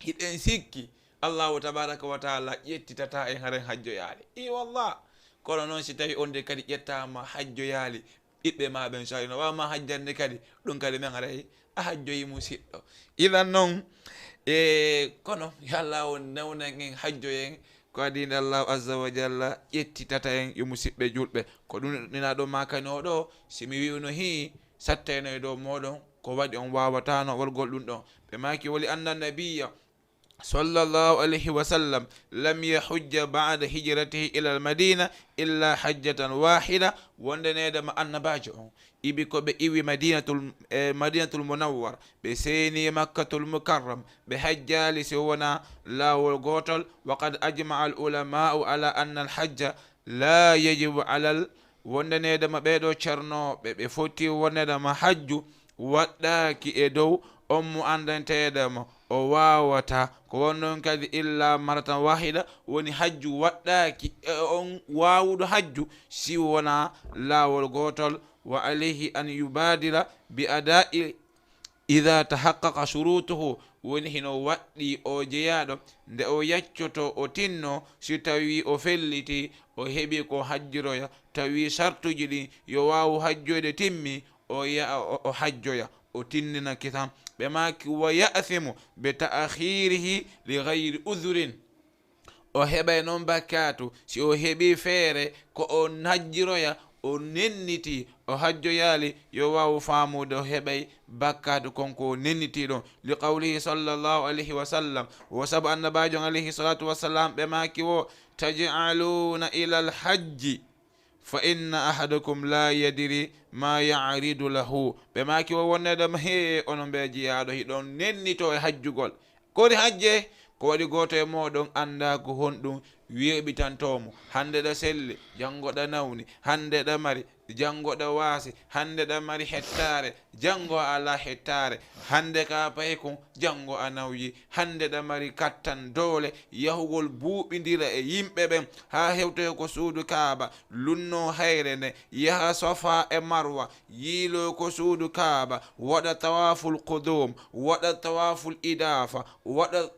hiɗen sikki allahu tabaraka wa taala ƴettitata en haren hajjoyaali i wallah kono noon si tawi onde kadi ƴettama hajjoyaali ɓiɓɓe ma ɓen so no wawma hajjande kadi ɗum kadi men aray a hajjoyi musidɗo ilan noon kono yallah o newnen en hajjoyen ko adinde allahu azza wa jalla ƴettitata en yo musidɓe julɓe ko ɗum ninaɗo makani o ɗo simi wiwno hi satteno e dow moɗon ko waɗi on wawatano walgol ɗum ɗon ɓe maki woli anna nabiya صلى الله عليه وسلم لم يحج بعد هجرته إلى المدينة إلا حجة واحدة وندنيدم النباجو إبكو بإيوي مدينة المنور بسيني مكة المكرم بحجال سونا لا والغوتل. وقد أجمع العلماء على أن الحج لا يجب على wondenedema ɓeɗo ceernoɓe ɓe foti wonedema hajju waɗɗaki e dow on mo andanteɗema o wawata ko wonnon kadi illa maratan wahida woni hajju waɗɗaki e on wawuɗo hajju si wona lawol gotol. wa alayhi an yubadira bi adai ida tahaqqaqa shurutuhu woni hino waɗɗi o jeyaɗo nde o yaccoto o tinno si tawi o felliti o heɓi ko hajjiroya tawi sartuji ɗi yo wawu hajjoyde timmi o yaha o hajjoya o tinnina kitam ɓe maki wa ya'thimu be ta'khirihi li ghayri udhrin o heɓay noon bakkatu si o heɓi feere ko o hajjiroya o nenniti o hajjoyali yo wawu famude o heɓay bakkatu konko nenniti ɗon li qawlihi sallallahu alayhi wa sallam wo sabu annabajo alayhi salatu wassalam ɓe maki wo taj'aluna ila alhajji fa inna ahadakum la yadiri ma ya'ridu lahu ɓe maki wo wonnedema he onon ɓe jiyaɗo hiɗon nennito e hajjugol kodi hajje ko waɗi goto e moɗon anda ko honɗum weɓitantomo hande ɗa selli jango ɗa nawni hande ɗa mari jango ɗa waasi hande ɗa mari hettare jango ala hettare hande ka payi kon jango a nawyi hande ɗa mari kattan doole yahugol buuɓidira e yimɓe ɓen ha hewtoy ko suudu kaaba lunno hayre nde yaha sofa e marwa yiilo ko suudu kaaba waɗa tawaful qudum waɗa tawaful idafa waɗa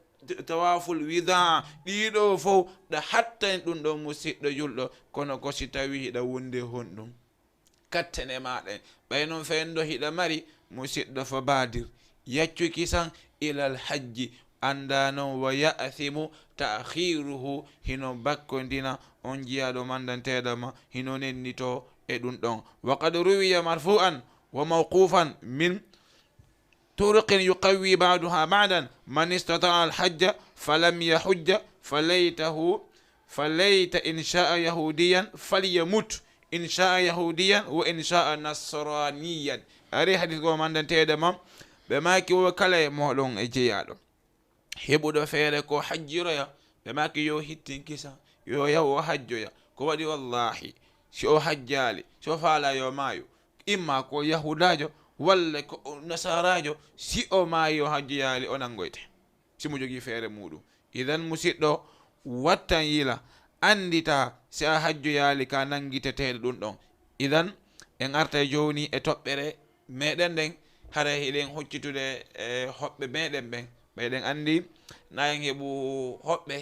tawaful wida ɗiɗo fof ɗa hattani ɗum ɗon musidɗo julɗo kono ko si tawi hiɗa wonde honɗum kattane maɗen ɓay noon fendo hiɗa mari musidɗo fo badir yaccuki san ilal hajji anda noon wa ya'thimu ta'khiruhu hino bakkodina on jiyaɗo mandanteɗama hino nennito e ɗum ɗon. wa qad ruwiya marfu'an wa mawqufan min طرق يقوي بعضها بعضا من استطاع الحج فلم يحج فليت إن شاء يهوديا فليمت إن شاء يهوديا وإن شاء نصرانيا أري حديث قوم عندن تيدما بماكي وكالي مهلون إجيالو heɓuɗo feere ko hajjiroya ɓe maki yo hittin kisa yo yahu o hajjoya ko waɗi wallahi si o hajjali so faala yo maayo imma ko yahudajo walla ko nasarajo si o maayi o hajjoyali o nangoyte simo jogui feere muɗum idan musidɗo wattan yila andita si a hajjoyali ka nangiteteɗe ɗum ɗon idan en arta joni e toɓɓere meɗen ɗen hara hiɗen hoccitude e hoɓɓe meɗen ɓen ɓeyɗen andi nayen heeɓu hoɓɓe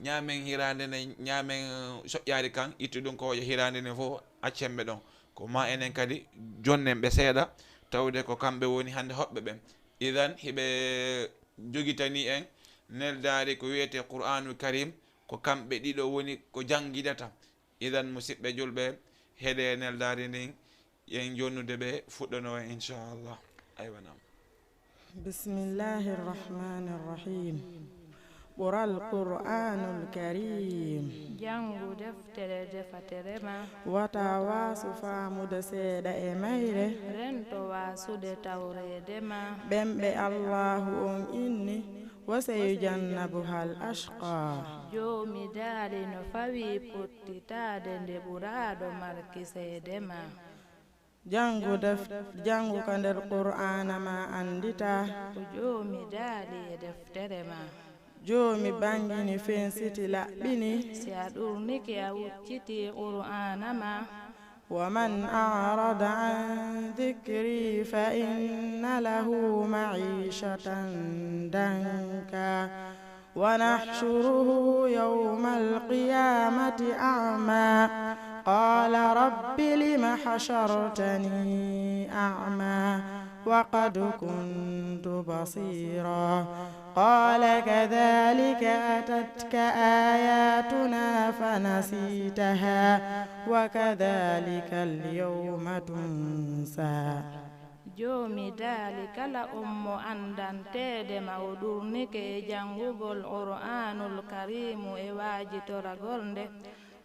ñamen hirande nde ñamen soƴƴari kan itti ɗum ko hirande nde fof accemɓe ɗon ko ma enen kadi jonnen ɓe seeɗa tawde ko kamɓe woni hande hoɓɓe ɓen idan hiɓe jogitani en neldari ko wiyete qur'anul karim ko kamɓe ɗiɗo woni ko jangidata idan musidɓe julɓe heeɗe neldari ndin yen jonnude ɓe fuɗɗono en inchallah aywanam. bismillahi rrahmani rrahim ɓura alqur'anul karim jangu deftere defatere ma wata waasu faamude seeɗa e mayre rento wasude tawrede ma ɓemɓe allahu on inni wasayujannabuha al ashqa joomi daali no fawi pottitade nde ɓuraɗo markiseede ma jangu ka nder qur'ana ma andita ko joomi daali e deftere ma joomi bangini fensiti laɓɓini si a ɗurniki a wucciti qur'ana ma ومن أعرض عن ذكري فإن له معيشة ضنكا ونحشره يوم القيامة أعمى قال رب لم حشرتني أعمى وقد كنت بصيرا قال كذلك أتتك آياتنا فنسيتها وكذلك اليوم تنسى joomi daali kala ummo andantede ma o ɗurnike e janngugol qur'anul karimu e waajitoragol nde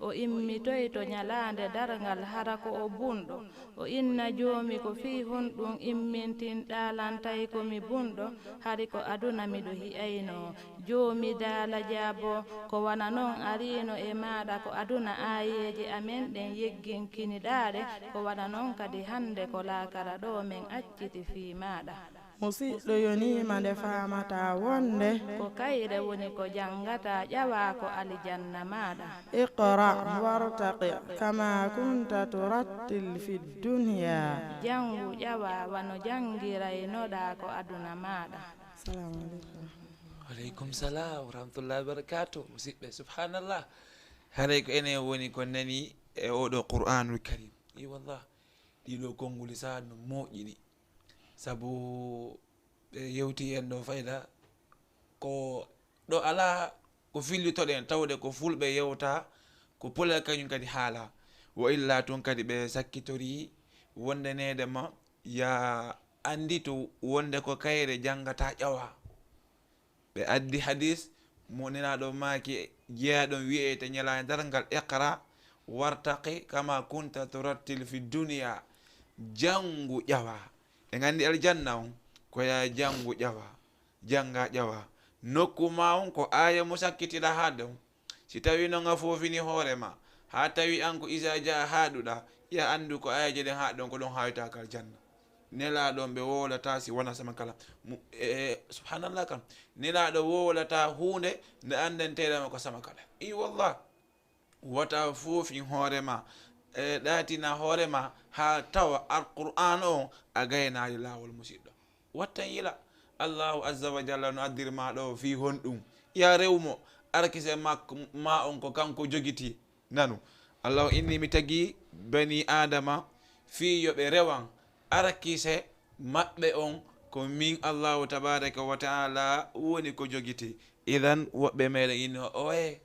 o immitoy to nyalaande darngal hara ko o bunɗo o inna joomi ko fii honɗum immintin ɗaalantay komi bunɗo hari ko aduna miɗo hi'ayno joomi daala jaabo ko wana noon ariino e maaɗa ko aduna aayeji amen ɗen yegginkiniɗaaɗe ko wana noon kadi hande ko laakara ɗo men acciti fii maaɗa musidɗo yonima nde famata wonde ko kayre woni ko janngata ƴawa ko alijanna maaɗa iqra wartaqi kama kunta turattil fi dunya jangu ƴawa wano jangiraynoɗa ko aduna maaɗa. Assalamu alaikum. Aleykum salam wa rahmatullahi wa barakatuh. Musidɓe subhanallah, haray ko enen woni ko nani e oɗo qur'anul karim. I wallah ɗiɗo konnguli sa no moƴƴini, sabu ɓe yewti en ɗo fayda ko ɗo ala ko fillitoɗen tawde ko fulɓe yewta ko pulal kañum kadi haala wa illa tun kadi ɓe sakkitori wonde nedema ya andi to wonde ko kayre janngata ƴawa ɓe addi hadis mo nenaɗo maaki jeeyaɗon wiyete ñala darngal iqra wartaqi kama kunta turattil fi dunia janngu ƴawa e gandi aljanna on ko ya janngu ƴawa jannga ƴawa nokku ma on ko aya mo sakkitiɗa haade on si tawi noon a foofini hoorema ha tawi an ko isa ja haaɗuɗa ya andu ko ayaji ɗen haaɗon ko ɗon hawitaka aljanna nelaɗon ɓe wowlata si wona sama kala subhanallah kam nelaɗo wowlata hunde nde andenteɗama ko sama kala i wallah wata foofin hoorema ɗatina hoorema ha tawa alqur'an o a gaynali lawol musidɗo wattan yila allahu azza wa jalla no addirma ɗo fi honɗum ya rewmo arkise makko ma on ko kanko jogiti nanu allahu inni mi tagi bani adama fi yoɓe rewan arkise maɓɓe on ko min allahu tabaraka wa taala woni ko jogiti idan woɓɓe meɗen inni oye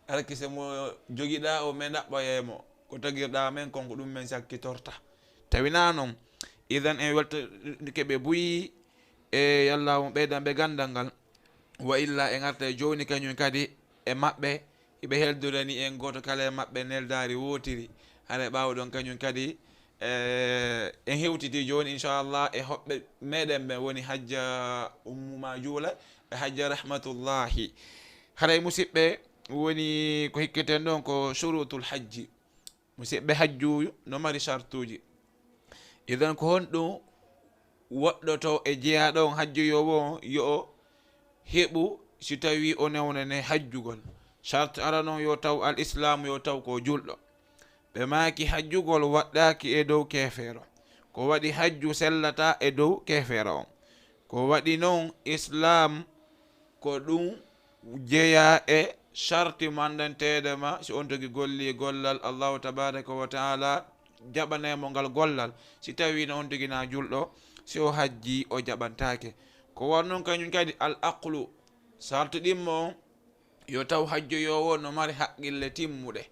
arkise mo jogiɗa o men ɗaɓɓoyemo ko tagirɗa men konko ɗum men sakkitorta tawina noon idan en weltokeɓe buyi e yallahu ɓeydan ɓe gandal ngal wa illa en arta joni kañum kadi e maɓɓe eɓe heldurani en goto kala e maɓɓe neldari wotiri hara ɓawɗon kañum kadi en hewtiti joni inchallah e hoɓɓe meɗen ɓe woni hajja ummuma juula e hajja rahmatullahi haray musidɓe woni ko hikketen ɗon ko shurutul hajji musidɓe hajjuyu no mari chartuji idan ko honɗum woɗɗoto e jeeyaɗon hajjuyowo yo heɓu si tawi o newnene hajjugol charte ara noon yo taw al islamu yo taw ko julɗo ɓe maaki hajjugol waɗɗaki e dow kefeero ko waɗi hajju sellata e dow kefeero on ko waɗi noon islam ko ɗum jeeya e charte mandanteɗe ma si on togi golli gollal allahu tabaraka wa taala jaɓanemo ngal gollal si tawi no on togina julɗo si o hajji o jaɓantake ko war noon kañum kadi al aqlu charte ɗimmo on yo taw hajjoyowo no mari haqqille timmuɗe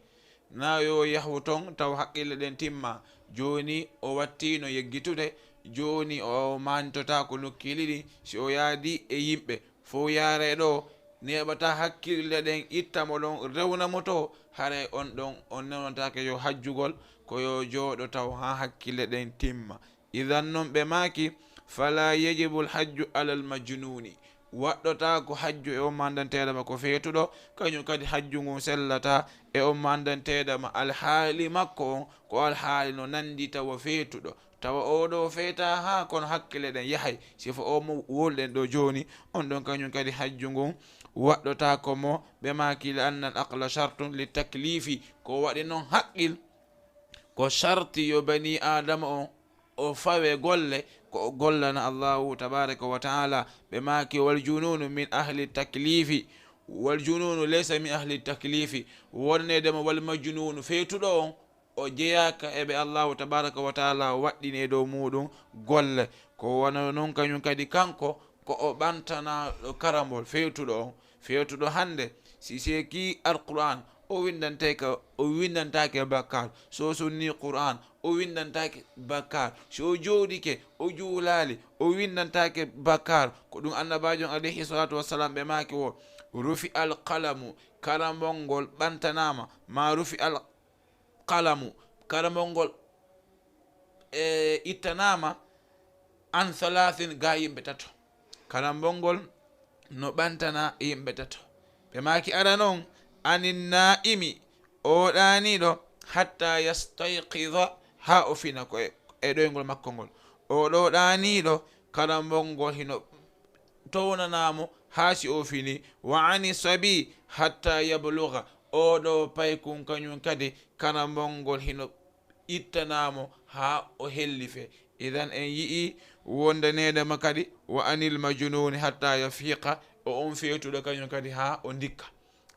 na yo yahu ton taw haqqille ɗen timma joni o wattino yeggitude joni o mantota ko nokkiliɗi si o yaadi e yimɓe fo yaare ɗo neɓata hakkille ɗen ittamo ɗon rewnamo to haare on ɗon on newnotake yo hajjugol ko yo jooɗo taw ha hakkille ɗen timma idan noon ɓe maaki fala yajibu lhajju ala lmajnuni waɗɗota ko hajju e on mandanteɗama ko feetuɗo kañum kadi hajju ngun sellata e on mandanteɗama alhaali makko on ko alhaali no nandi tawa feetuɗo tawa oɗo feeta ha kono hakkille ɗen yahay sifo o mo wolɗen ɗo joni on ɗon kañum kadi hajju ngun waɗɗota ko mo ɓe maaki li anna al aqla chartun li taklifi ko waɗi noon haqqil ko charti yo bani adama on o fawe golle ko gollana allahu tabaraka wa taala ɓe maaki wal jununu min ahli taklifi wal jununu laysa min ahli taklifi wonnedemo wal majnunu feetuɗo on o jeyaka eɓe allahu tabaraka wa taala waɗɗine dow muɗum golle ko wona noon kañum kadi kanko ko o ɓantana ɗo karambol feetuɗo on feetuɗo hande si seki alquran o windantake bakkar. So sunni qur'an o windantake bakkar. So joɗike o juulali o windantake bakkar. Ko ɗum annabajo alayhi salatu wassalam ɓe maki wo rufi al qalamu karambol ngol ɓantanama, ma rufi al qalamu karambol ngol ittanama an thalathin ga yimɓe tato. karambol ngol no ɓantana yimɓe tato. ɓe maki ara noon anin naimi o ɗaniɗo hatta yastayqida ha o fina ko e ɗoygol makko ngol. o ɗo ɗaniɗo karambol ngol hino townanamo ha si o fini. wa ani sabi hatta yabluga o ɗo paykun kañum kadi karambol ngol hino ittanamo ha o hellife. idan en yi'i wondanedema kadi wa anil majnuni hatta yafiqa o on feetuɗo kañum kadi ha o ndikka.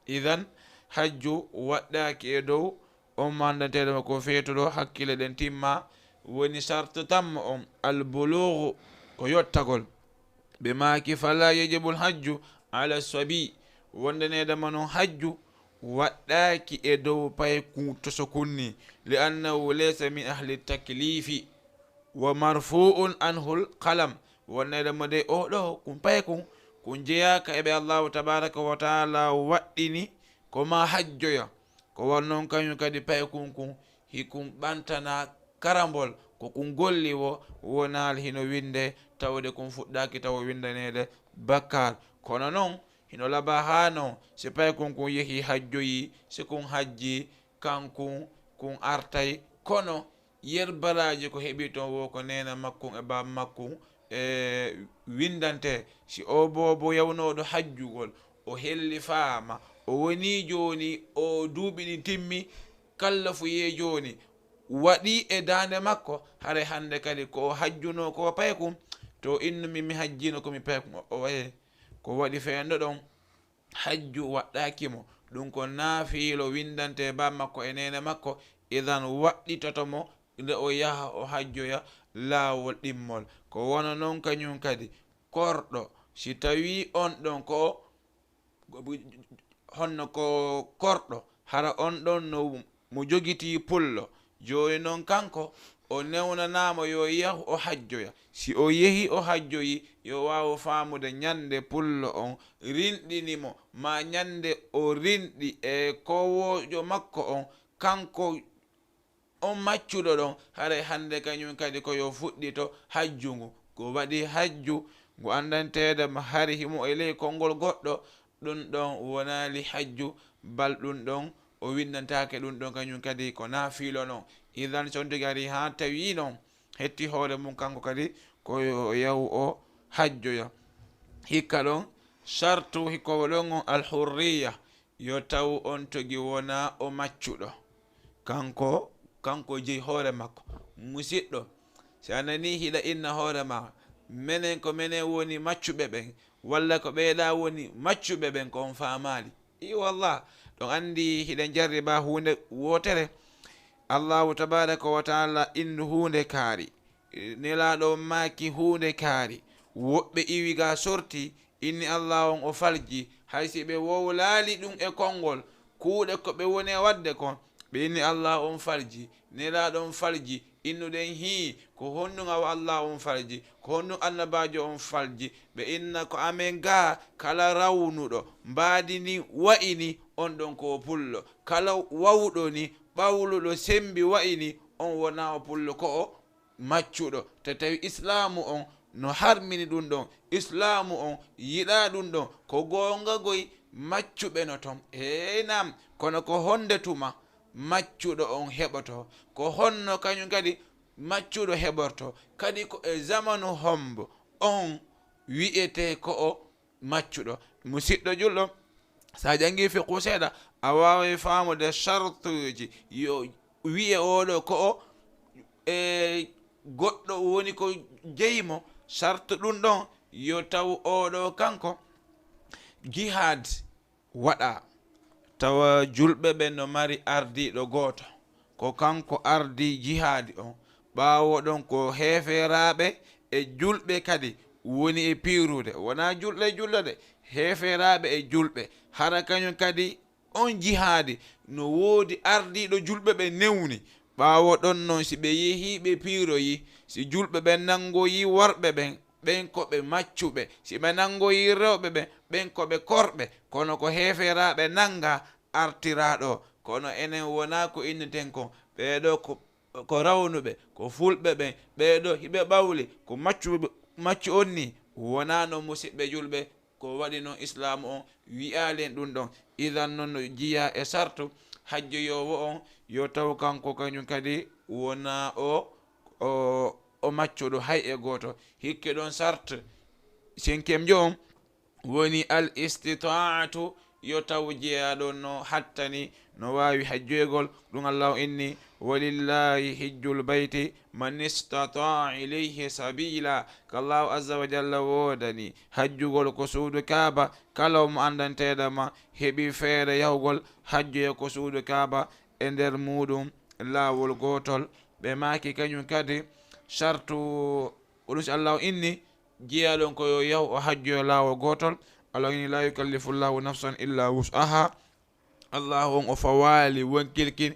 idan hajju waɗɗaki e dow on mandanteɗoma ko feetuɗo hakkille ɗen timma. woni sartu tamma on albulugu ko yottagol. ɓe maki fala yajibul hajju ala sabi wondanedema noon hajju waɗɗaki e dow payku to so kunni. li annahu laysa min ahli taklifi wa marfu'un anhul qalam. wonnedemo de o ɗo kum paykum kun jeyaka eɓe allahu tabaraka wa taala waɗɗini ko ma hajjoya. ko wonnon kañum kadi paykum kun hikum ɓantana karambol ko kun golli wo wonal hino winde tawde kun fuɗɗaki taw windanede bakkar. kono noon hino laba ha non si paykun kun yehi hajjoyi si kun hajji kankun kun artay. kono yerbaraji ko heɓi ton wo ko nena makkun e baba makkun windante. si o bobo yawnoɗo hajjugol o helli faama o woni joni o duuɓi ɗi timmi kala fu ye joni waɗi e dande makko hare hande kadi ko hajjuno ko paykum to innumi mi hajjino komi paykum o waye ko waɗi fendo ɗon hajju waɗɗakimo ɗum ko naafilo windante ba makko e nene makko. idan waɗɗitotomo nde o yaha o hajjoya laawol ɗimmol. ko wona noon kañum kadi korɗo si tawi on ɗon ko honno ko korɗo hara on ɗon no mo jogiti pullo joni noon kanko o newnanamo yo yahu o hajjoya. si o yehi o hajjoyi yo wawa famude ñande pullo on rinɗinimo ma ñande o rinɗi e kowojo makko on kanko on maccuɗo ɗon haray hande kañum kadi koyo fuɗɗito hajjungu. ko waɗi hajju ngu andantede ma hari himo e ley konngol goɗɗo ɗum ɗon wonali hajju bal ɗum ɗon o windantake ɗum ɗon kañum kadi ko naafilo noon. idan sonti gari ha tawi noon hetti hoore mum kanko kadi koyo yahu o hajjoya. hikka ɗon sartu hikkowo ɗon on alhurriya yo taw on togi wona o maccuɗo kanko jeyi hoore makko. musidɗo si a nani hiɗa inna hoore ma minen ko minen woni maccuɓe ɓen walla ko ɓeeɗa woni maccuɓe ɓen ko on famali. i wallah ɗon andi hiɗen jarriba hunde wotere allahu tabaraka wa taala innu hunde kaari nelaɗo maki hunde kaari. woɓɓe iwiga sorti inni allah on o falji haysi ɓe wowlali ɗum e konngol kuuɗe ko ɓe woni wadde kon ɓe inni allah on falji nelaɗo on falji innuɗen hi ko honnuga wa allah on falji ko honnu annabajo on falji. ɓe inna ko amen ga kala rawnuɗo mbadini wa'ini on ɗon ko pullo kala wawɗo ni ɓawluɗo sembi wa'ini on wona o pullo ko o maccuɗo. te tawi islamu on no harmini ɗum ɗon islamu on yiɗa ɗum ɗon ko gonga goy maccuɓe no ton nam kono ko honde tuma maccuɗo on heɓoto ko honno kañum kadi maccuɗo heɓorto kadi ko e zamanu hombo on wi'ete ko o maccuɗo. musidɗo julɗo sa jangi fiqhu seeɗa a wawi famude chartuji yo wi'e oɗo ko o goɗɗo woni ko jeymo sartu ɗum ɗon yo taw oɗo kanko jihad waɗa tawa julɓe ɓe no mari ardiɗo goto ko kanko ardi jihadi on. ɓawo ɗon ko heferaɓe e julɓe kadi woni e pirude wona julɗe de heferaɓe e julɓe hara kañum kadi on jihaade no woodi ardiiɗo julɓe ɓe newni ɓaawo ɗon noon si ɓe yehi ɓe piiroyi si julɓe ɓe nangoyi worɓe ɓen ko ɓe maccuɓe si ɓe nangoyi rewɓe ɓen ko ɓe korɓe kono ko heeferaɓe nanga artiraɗo kono enen wona ko inneten ko ɓeɗo ko rawnuɓe ko fulɓe ɓen ɓeɗo hiɓe ɓawli ko maccu on ni wona no musidɓe julɓe ko waɗi noon islamu on wi'alen ɗum ɗon idan noon no jiya e sartu hajjoyowo on yo taw kanko kañum kadi wona o maccuɗo hay e goto hikke ɗon sart cinquième jo on woni al istitaatu yo taw jeeyaɗo no hattani no wawi hajjoygol ɗum allahu inni walillahi hijjul bayti man istataa ilayhi sabila ko allahu azza wa jalla woodani hajjugol ko suudu kaaba kala mo andanteɗama heeɓi feere yahugol hajjoya ko suudu kaaba e nder muɗum laawol gotol ɓe maaki kañum kadi sartu oɗum si allahu inni jeeyaɗon ko yo yahu o hajjoya laawol gotol allah inni la yukallifu llahu nafsan illa wus'aha allahu on o fawali wonkilkin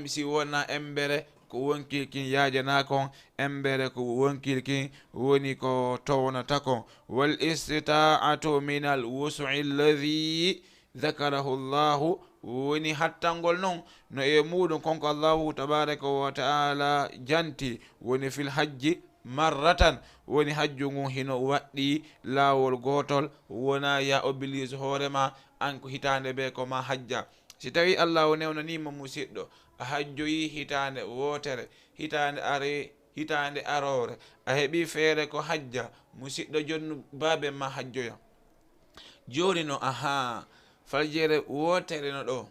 si wona embere ko wonkilkin yajanaka on embere ko wonkilkin woni ko townata kon wal istita'atu min al wus'i alladhi dhakarahu llahu woni hattangol noon no e muɗum konko allahu tabaraka wa ta'ala janti woni fil hajji marratan woni hajju ngun hino waɗɗi laawol gotol wona ya oblige hoorema an ko hitande be ko ma hajja si tawi allahu newnanima musidɗo a hajjoyi hitande wotere hitande are hitande arore a heeɓi feere ko hajja musidɗo jonnu baabe ma hajjoya joni no aha faljere wotere no ɗo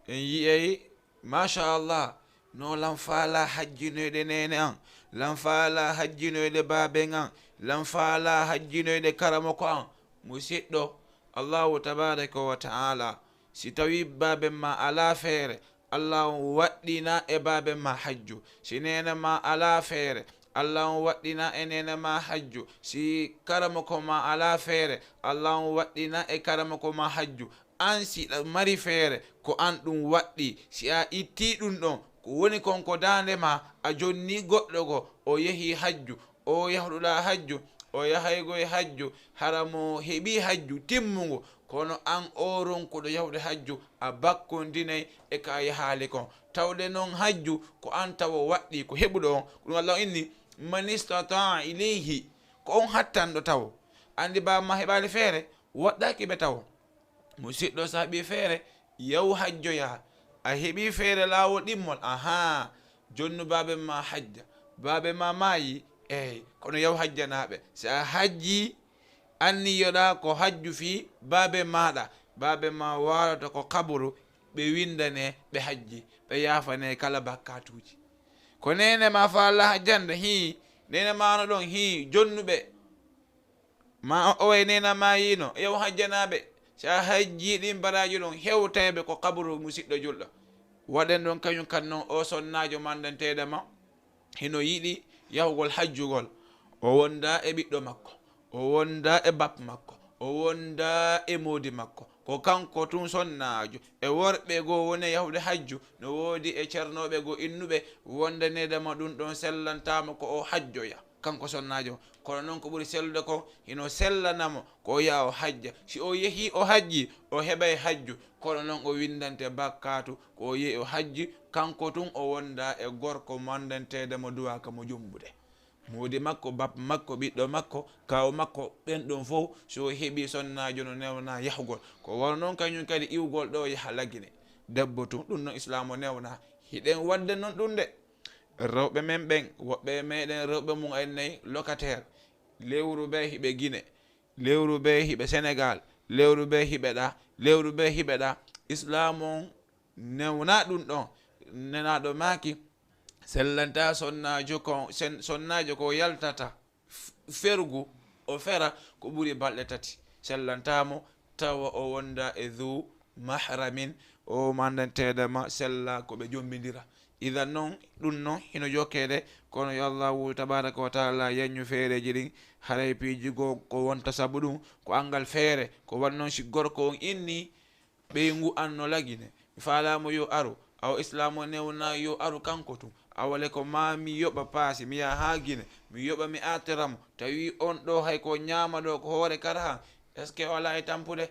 en yiyey machallah no lam faala hajjinoyɗe nene an lam faala hajjinoyɗe baaben an lam faala hajjinoyɗe karamo ko an musidɗo allahu tabaraka wa ta'ala si tawi baaben ma ala feere allah waɗɗina e baaben ma hajju si nene ma ala feere allah waɗɗina e nene ma hajju si karamo ko ma ala feere allah waɗɗina e karamo ko ma hajju an si mari feere ko an ɗum waɗɗi si a itti ɗum ɗon ko woni konko dande ma a jonni goɗɗo go o yehi hajju o yahɗuɗa hajju o yahaygo e hajju hara mo heeɓi hajju timmugo kono an o ronkuɗo yahde hajju a bakkondinayi e ka yahali kon tawde noon hajju ko an tawa waɗɗi ko heɓuɗo on ɗum allah inni man istata ilayhi ko on hattanɗo taw andi bamma heɓali feere waɗɗaki ɓe taw musidɗo so heeɓi feere yahu hajjoya a heeɓi feere laawol ɗimmol aha jonnu baabe ma hajja baabe ma maayi eyyi kono yahu hajjanaɓe si a hajji anniyoɗa ko hajju fi baabe maɗa baabe ma warata ko kaburu ɓe windane ɓe hajji ɓe yafane kala bakkatuji ko nene ma fa allah hajjande hi nene mano ɗon hi jonnuɓe ma owe nena ma yino yahu hajjanaɓe si a hajji ɗin baraji ɗon hewteɓe ko kaburu musidɗo julɗo waɗen ɗon kañum kan noon o sonnajo mandanteɗe ma hino yiɗi yahugol hajjugol o wonda e ɓiɗɗo makko o wonda e bap makko o wonda e moodi makko ko kanko tun sonnajo e worɓe goo woni yahude hajju no woodi e ceernoɓe goo innuɓe wondanedema ɗum ɗon sellantama ko o hajjoya kanko sonnajo kono noon ko ɓuri sellude ko hino sellanamo ko o yaha o hajja si o yeehi o hajji o heɓay hajju kono noon o windante bakkatu ko o yeehi o hajji kanko tun o wonda e gorko mandantedemo duwaka mo jumbude moodi makko bap makko ɓiɗɗo makko kaw makko ɓen ɗon fof so heeɓi sonnajo no newna yahugol ko won noon kañum kadi iwgol ɗo yaha laggine debbo tun ɗum noon islam o newna hiɗen wadde noon ɗum de rewɓe men ɓen woɓɓe meɗen rewɓe mum ennayi locataire lewru be hiɓe Guinée lewru be hiɓe Sénégal lewru be hiɓe ɗa lewru be hiɓe ɗa islam on newna ɗum ɗon nenaɗo maaki sellanta sonnajo ko yaltata fergu o fera ko ɓuri balɗe tati sellantamo tawa o wonda e dhu mahramin o mandanteɗema sella ko ɓe jombidira idan noon ɗum noon hino jokkede kono yo allahu tabaraka wa taala yañu feereji ɗin haray piiji go ko wonta saabu ɗum ko angal feere ko wan noon si gorko on inni ɓe ngu anno lagine mi falamo yo aru awa islam o newna yo aru kanko tum awale ko ma mi yoɓa paasi mi yaha ha Guinée mi yoɓa mi artiramo tawi on ɗo hay ko ñama ɗo ko hoore kara han est ce que o ala e tampude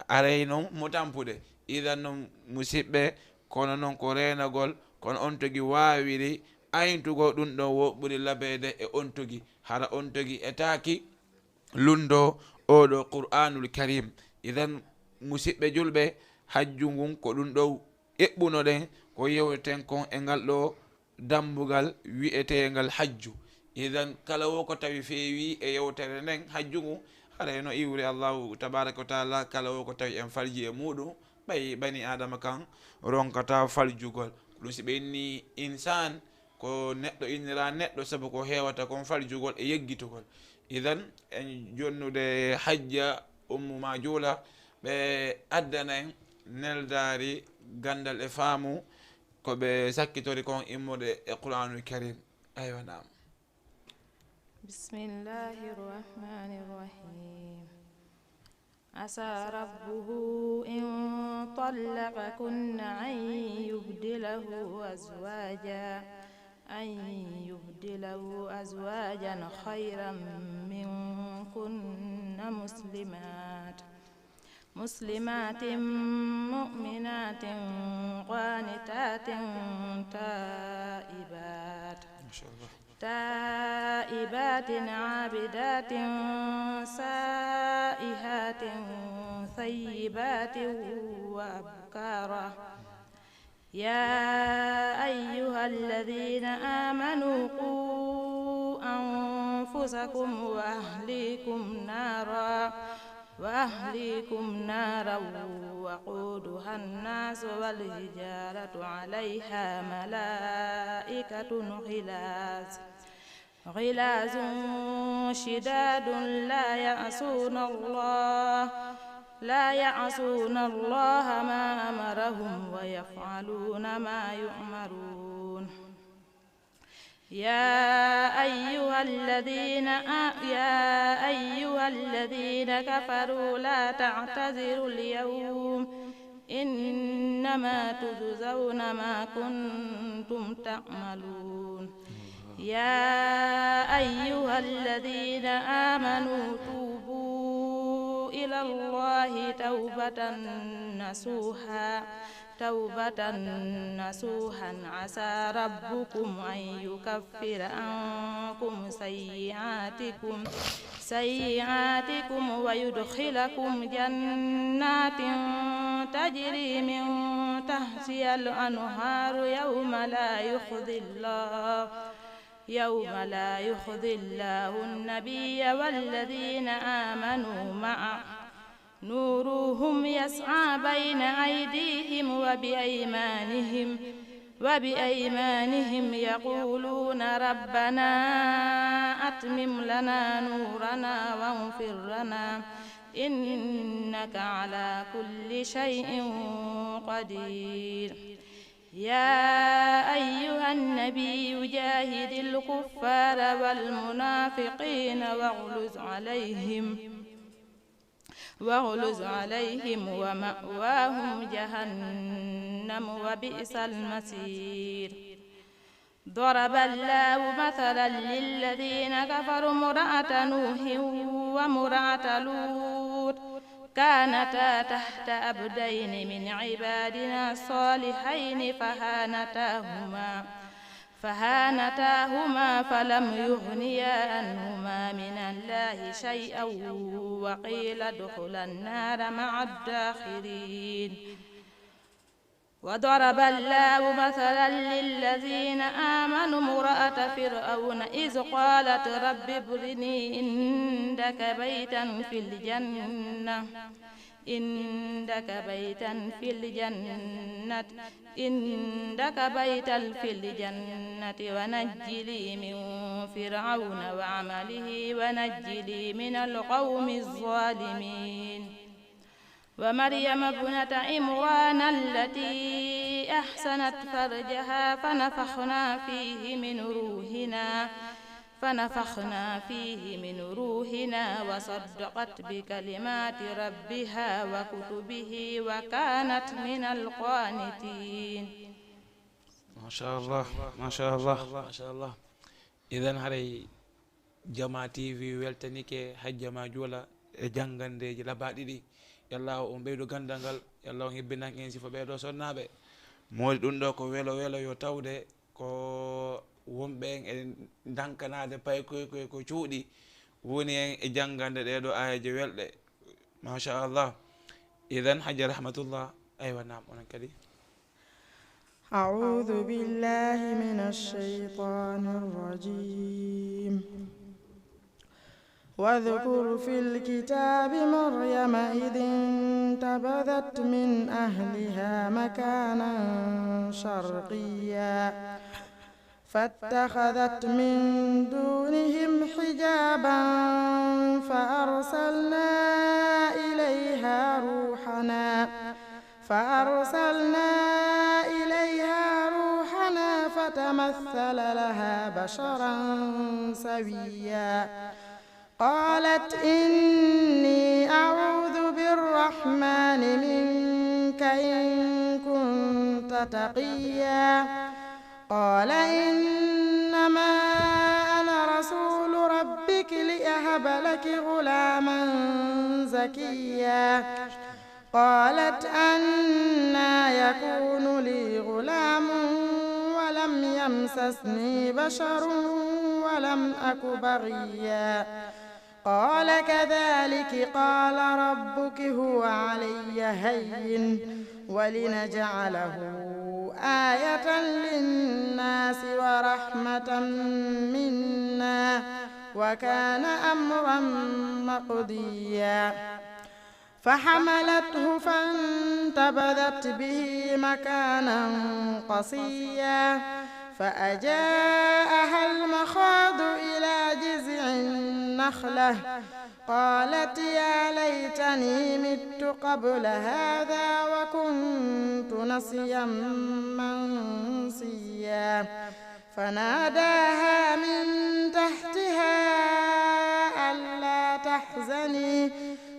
aray noon mo tampude idan noon musidɓe kono noon ko renagol kono on togi wawiri ayntugo ɗum ɗo wo ɓuri labede e on togi hara on togi e taaki lundo oɗo qur'anul karim idan musidɓe julɓe hajju ngun ko ɗum ɗo eɓɓuno ɗen ko yewten kon e ngal ɗo dambugal wi'etengal hajju idan kala wo ko tawi feewi e yewtere nden hajju ngu haray no iwri allahu tabaraka wa taala kala wo ko tawi en falji e muɗum ɓay bani adama kan ronkata faljugol ɗum si ɓe inni insan ko neɗɗo innira neɗɗo sabu ko hewata kon faljugol e yeggitugol idan en jonnude hajja ummuma juula ɓe addana en neldari gandal e faamu ko ɓe sakkitori kon immude e qur'anul karim aywa nam bismillahi rrahmani rrahim asa rabbuhu in طلقكن أن يبدله أزواجا خيرا منكن مسلمات مؤمنات قانتات تائبات عابدات سائحات ثيبات وأبكارا يا أيها الذين آمنوا قوا أنفسكم وأهليكم نارا وقودها الناس والحجارة عليها ملائكة غلاظ شداد لا يعصون الله ما أمرهم ويفعلون ما يؤمرون يا أيها الذين كفروا لا تعتذروا اليوم إنما تجزون ما كنتم تعملون يا أيها الذين آمنوا توبوا إلى الله توبة نصوحا عسى ربكم أن يكفر عنكم سيئاتكم ويدخلكم جنات تجري من تحتها الأنهار يوم لا يخزي الله النبي والذين آمنوا معه نورهم يسعى بين أيديهم وبأيمانهم يقولون ربنا أتمم لنا نورنا واغفر لنا إنك على كل شيء قدير يا أيها النبي جاهد الكفار والمنافقين واغلظ عليهم ومأواهم جهنم وبئس المصير ضرب الله مثلا للذين كفروا امرأة نوح وامرأة لوط كانتا تحت عبدين من عبادنا الصالحين فهانتاهما فلم يغنيا عنهما من الله شيئا وقيل ادخلا النار مع الداخلين وضرب الله مثلا للذين آمنوا امرأة فرعون إذ قالت رب ابني عندك بيتا في الجنة ونجلي من فرعون وعمله ونجلي من القوم الظالمين ومريم ابنة عمران التي أحسنت فرجها فنفخنا فيه من روحنا فنفخنا فيه من روحنا وصدقت بكلمات ربها وكتبه وكانت من القانتين. ما شاء الله ما شاء الله ما شاء الله. إذن هري Jama TV weltanike hajjama joola e jangandeji labaɗi ɗi yallah o ɓeydo gandal ngal yallah o hebbinaki en sifa ɓeɗo sonnaɓe modi ɗum ɗo ko welo welo yo tawde ko wonɓe en e dankanade pay ko cuuɗi woni en e jangande ɗeɗo ayaji welɗe machallah. Idan hajja rahmatullah aywa nam onon kadi. أعوذ بالله من الشيطان الرجيم واذكر في الكتاب مريم إذ انتبذت من أهلها مكانا شرقيا فاتخذت من دونهم حجابا فأرسلنا إليها روحنا فتمثل لها بشرا سويا قالت إني أعوذ بالرحمن منك إن كنت تقيا قال إنما أنا رسول ربك لأهب لك غلاما زكيا قالت أنى يكون لي غلام ولم يمسسني بشر ولم أك بغيا قال كذلك قال ربك هو علي هين ولنجعله آية للناس ورحمة منا وكان أمرا مقضيا فحملته فانتبذت به مكانا قصيا فأجاءها المخاض إلى جذع النخلة قالت يا ليتني مت قبل هذا وكنت نسيا منسيا فناداها من تحتها ألا تحزني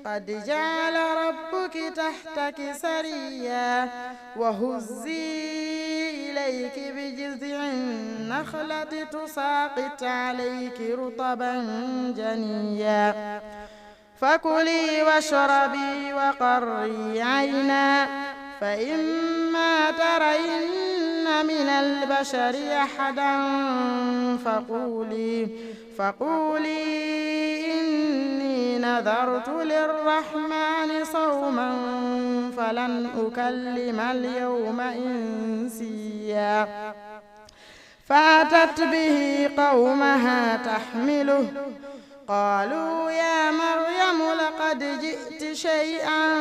قد جعل ربك تحتك سريا وهزي إليك بجذع النخلة تساقط عليك رطبا جنيا فكلي واشربي وقري عينا فإما ترين من البشر أحدا فقولي إني نذرت للرحمن صوما فلن أكلم اليوم إنسيا فأتت به قومها تحمله قالوا يا مريم لقد جئت شيئا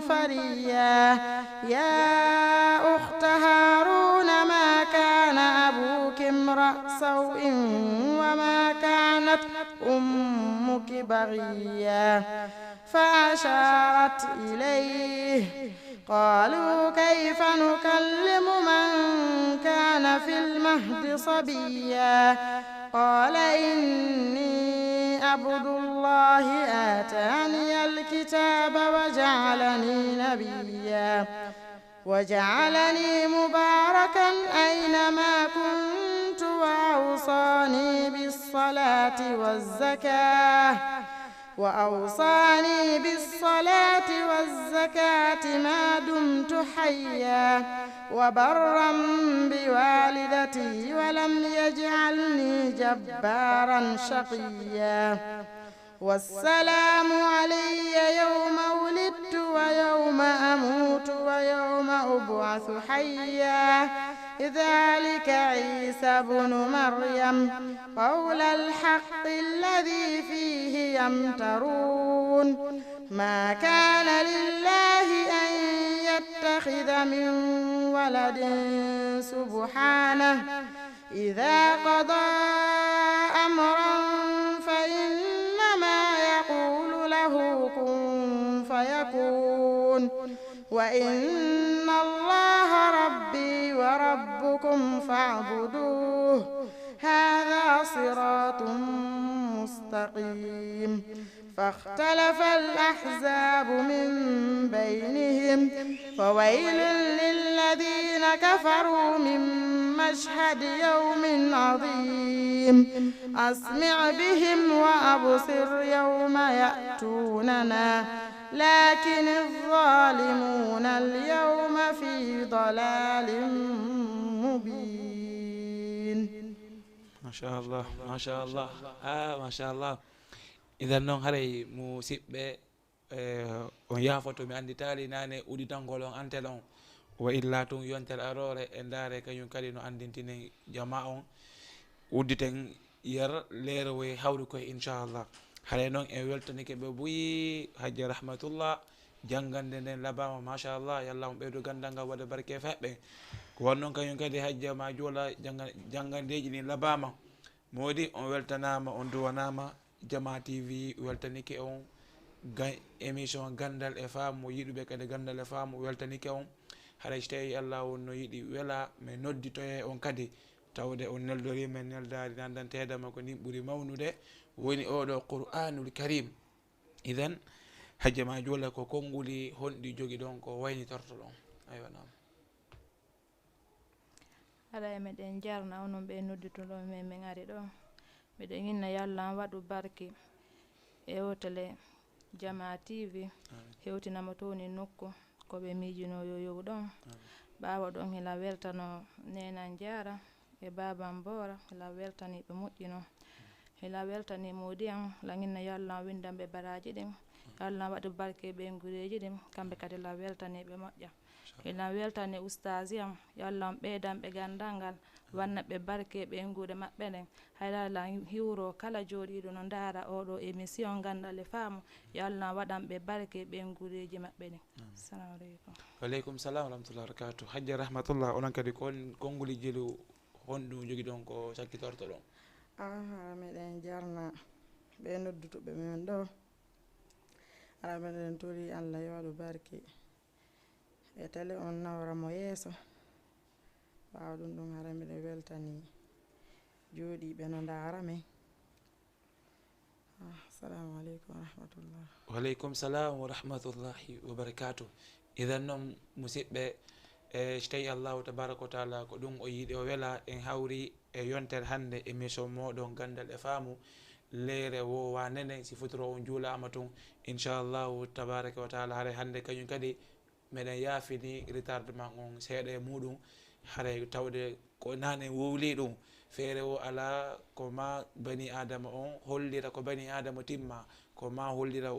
فريا يا أخت هارون ما كان أبوك امرأ سوء وما كانت أمك بغيا فأشارت إليه قالوا كيف نكلم من كان في المهد صبيا قال إني عبد الله آتاني الكتاب وجعلني مباركا أينما كنت وأوصاني بالصلاة والزكاة ما دمت حيا وبرا بوالدتي ولم يجعلني جبارا شقيا والسلام علي يوم ولدت ويوم أموت ويوم أبعث حيا ذلك عيسى بن مريم قول الحق الذي فيه يمترون ما كان لله أن يتخذ من ولد سبحانه إذا قضى أمرا فإنما يقول له كن فيكون وإن الله ربي وربكم فاعبدوه هذا صراط مستقيم فاختلف الأحزاب من بينهم فويل للذين كفروا من مشهد يوم عظيم أسمع بهم وأبصر يوم يأتوننا لكن الظالمون اليوم في ضلال مبين. ما شاء الله ما شاء الله ما شاء الله. إذا نون هري موسيبة on yafoto mi andi taali nane uditangol on antel on wa illa tun yontel arore e ndaare kañum kadi no andintini jama on udditen yer leere way hawri koye inchallah. hare noon en weltanike ɓe buyi hajja rahmatullah jangande nden labama machallah yallah on ɓeydo gandal ngal waɗa barke feɓɓe ko wonnoon kañum kadi hajja ma joola jangandeji ɗin labama modi on weltanama on duwanama Jama TV weltanike on émission gandal e faamu yiɗuɓe kadi gandal e faamu weltanike on haray so tawi allah wonno yiɗi wela mais nodditoye on kadi tawde on neldori men neldari nandantedama ko nin ɓuuri mawnude woni oɗo qur'anul karim. iden hajja ma joola ko konnguli honɗi jogui ɗon ko waynitorto ɗon aywa nam haɗa meɗen jarna onon ɓe noddituɗon men min ari ɗo miɗen inna yallah waɗu barke e otele Jama TV hewtinama toni nokku koɓe miijino yoyow ɗon ɓawa ɗon hila weltano nenan jara e baban bora hila weltani ɓe moƴƴino hila weltani modi an laginna yallah windanɓe baraji ɗin yallah waɗu barke ɓe gureji ɗin kamɓe kadi la weltani ɓe moƴƴa hila weltani ustasi am yallah ɓeydanɓe gandal ngal wanna ɓe barke ɓe nguuɗe maɓɓe ɗen haydala hiwro kala jooɗiɗo no ndaara oɗo émission gandal e faamu yo Allah waɗan ɓe barke ɓe nguuɗeji maɓɓe ɗen. Assalamu aleykum. Waleykum salam wa rahmatullahi wa barakatuh. hajja rahmatullah onon kadi konnguli jelu honɗum jogui ɗon ko sakkitorto ɗon meɗen jarna ɓe noddutuɓe men ɗo ara meɗen tori Allah yo waɗu barke e tele on nawramo yeeso ɓawa ɗum ɗum hara miɗen weltani jooɗiɓe no ndaara men. Assalamu aleykum wa rahmatullah. Waleykum salam wa rahmatullahi wa barakatuh. idan noon musidɓe so tawi allahu tabaraka wa taala ko ɗum o yiiɗi o wela en hawri e yontere hannde émission moɗon gandal e faamu leere wowa nene si futuro on juulama tun inchallahu tabaraka wa taala haara hannde kañum kadi meɗen yaafini retardement on seeɗa e muɗum haray tawde ko nane wowli ɗum feere o ala ko ma bani adama on hollira ko bani adama timma ko ma hollira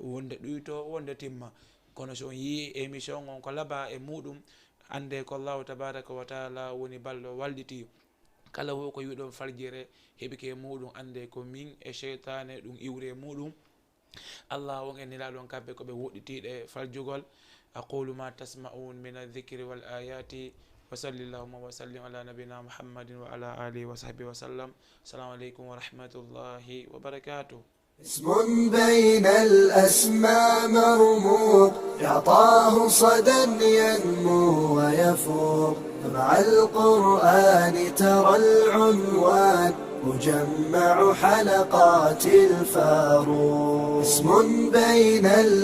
wonde ɗuyto wonde timma kono so on yi émission on ko laaba e muɗum ande ko allahu tabaraka wa taala woni balɗo walditi kala wo ko wiɗon farjire heɓike muɗum ande ko min e cheytane ɗum iwre muɗum allah on en nelaɗon kamɓe koɓe woɗɗitiɗe faljugol aqulu ma tasma'un min adh-dhikri wal ayati wa sallallahu wa sallim ala nabina muhammadin wa ala alihi wa sahbihi wa sallam. Assalamu alaikum wa rahmatullahi wa barakatuh. اسم بين الأسماء مرموق يعطاه صدى ينمو ويفوق مع القرآن ترى العنوان مجمع حلقات الفاروق اسم بين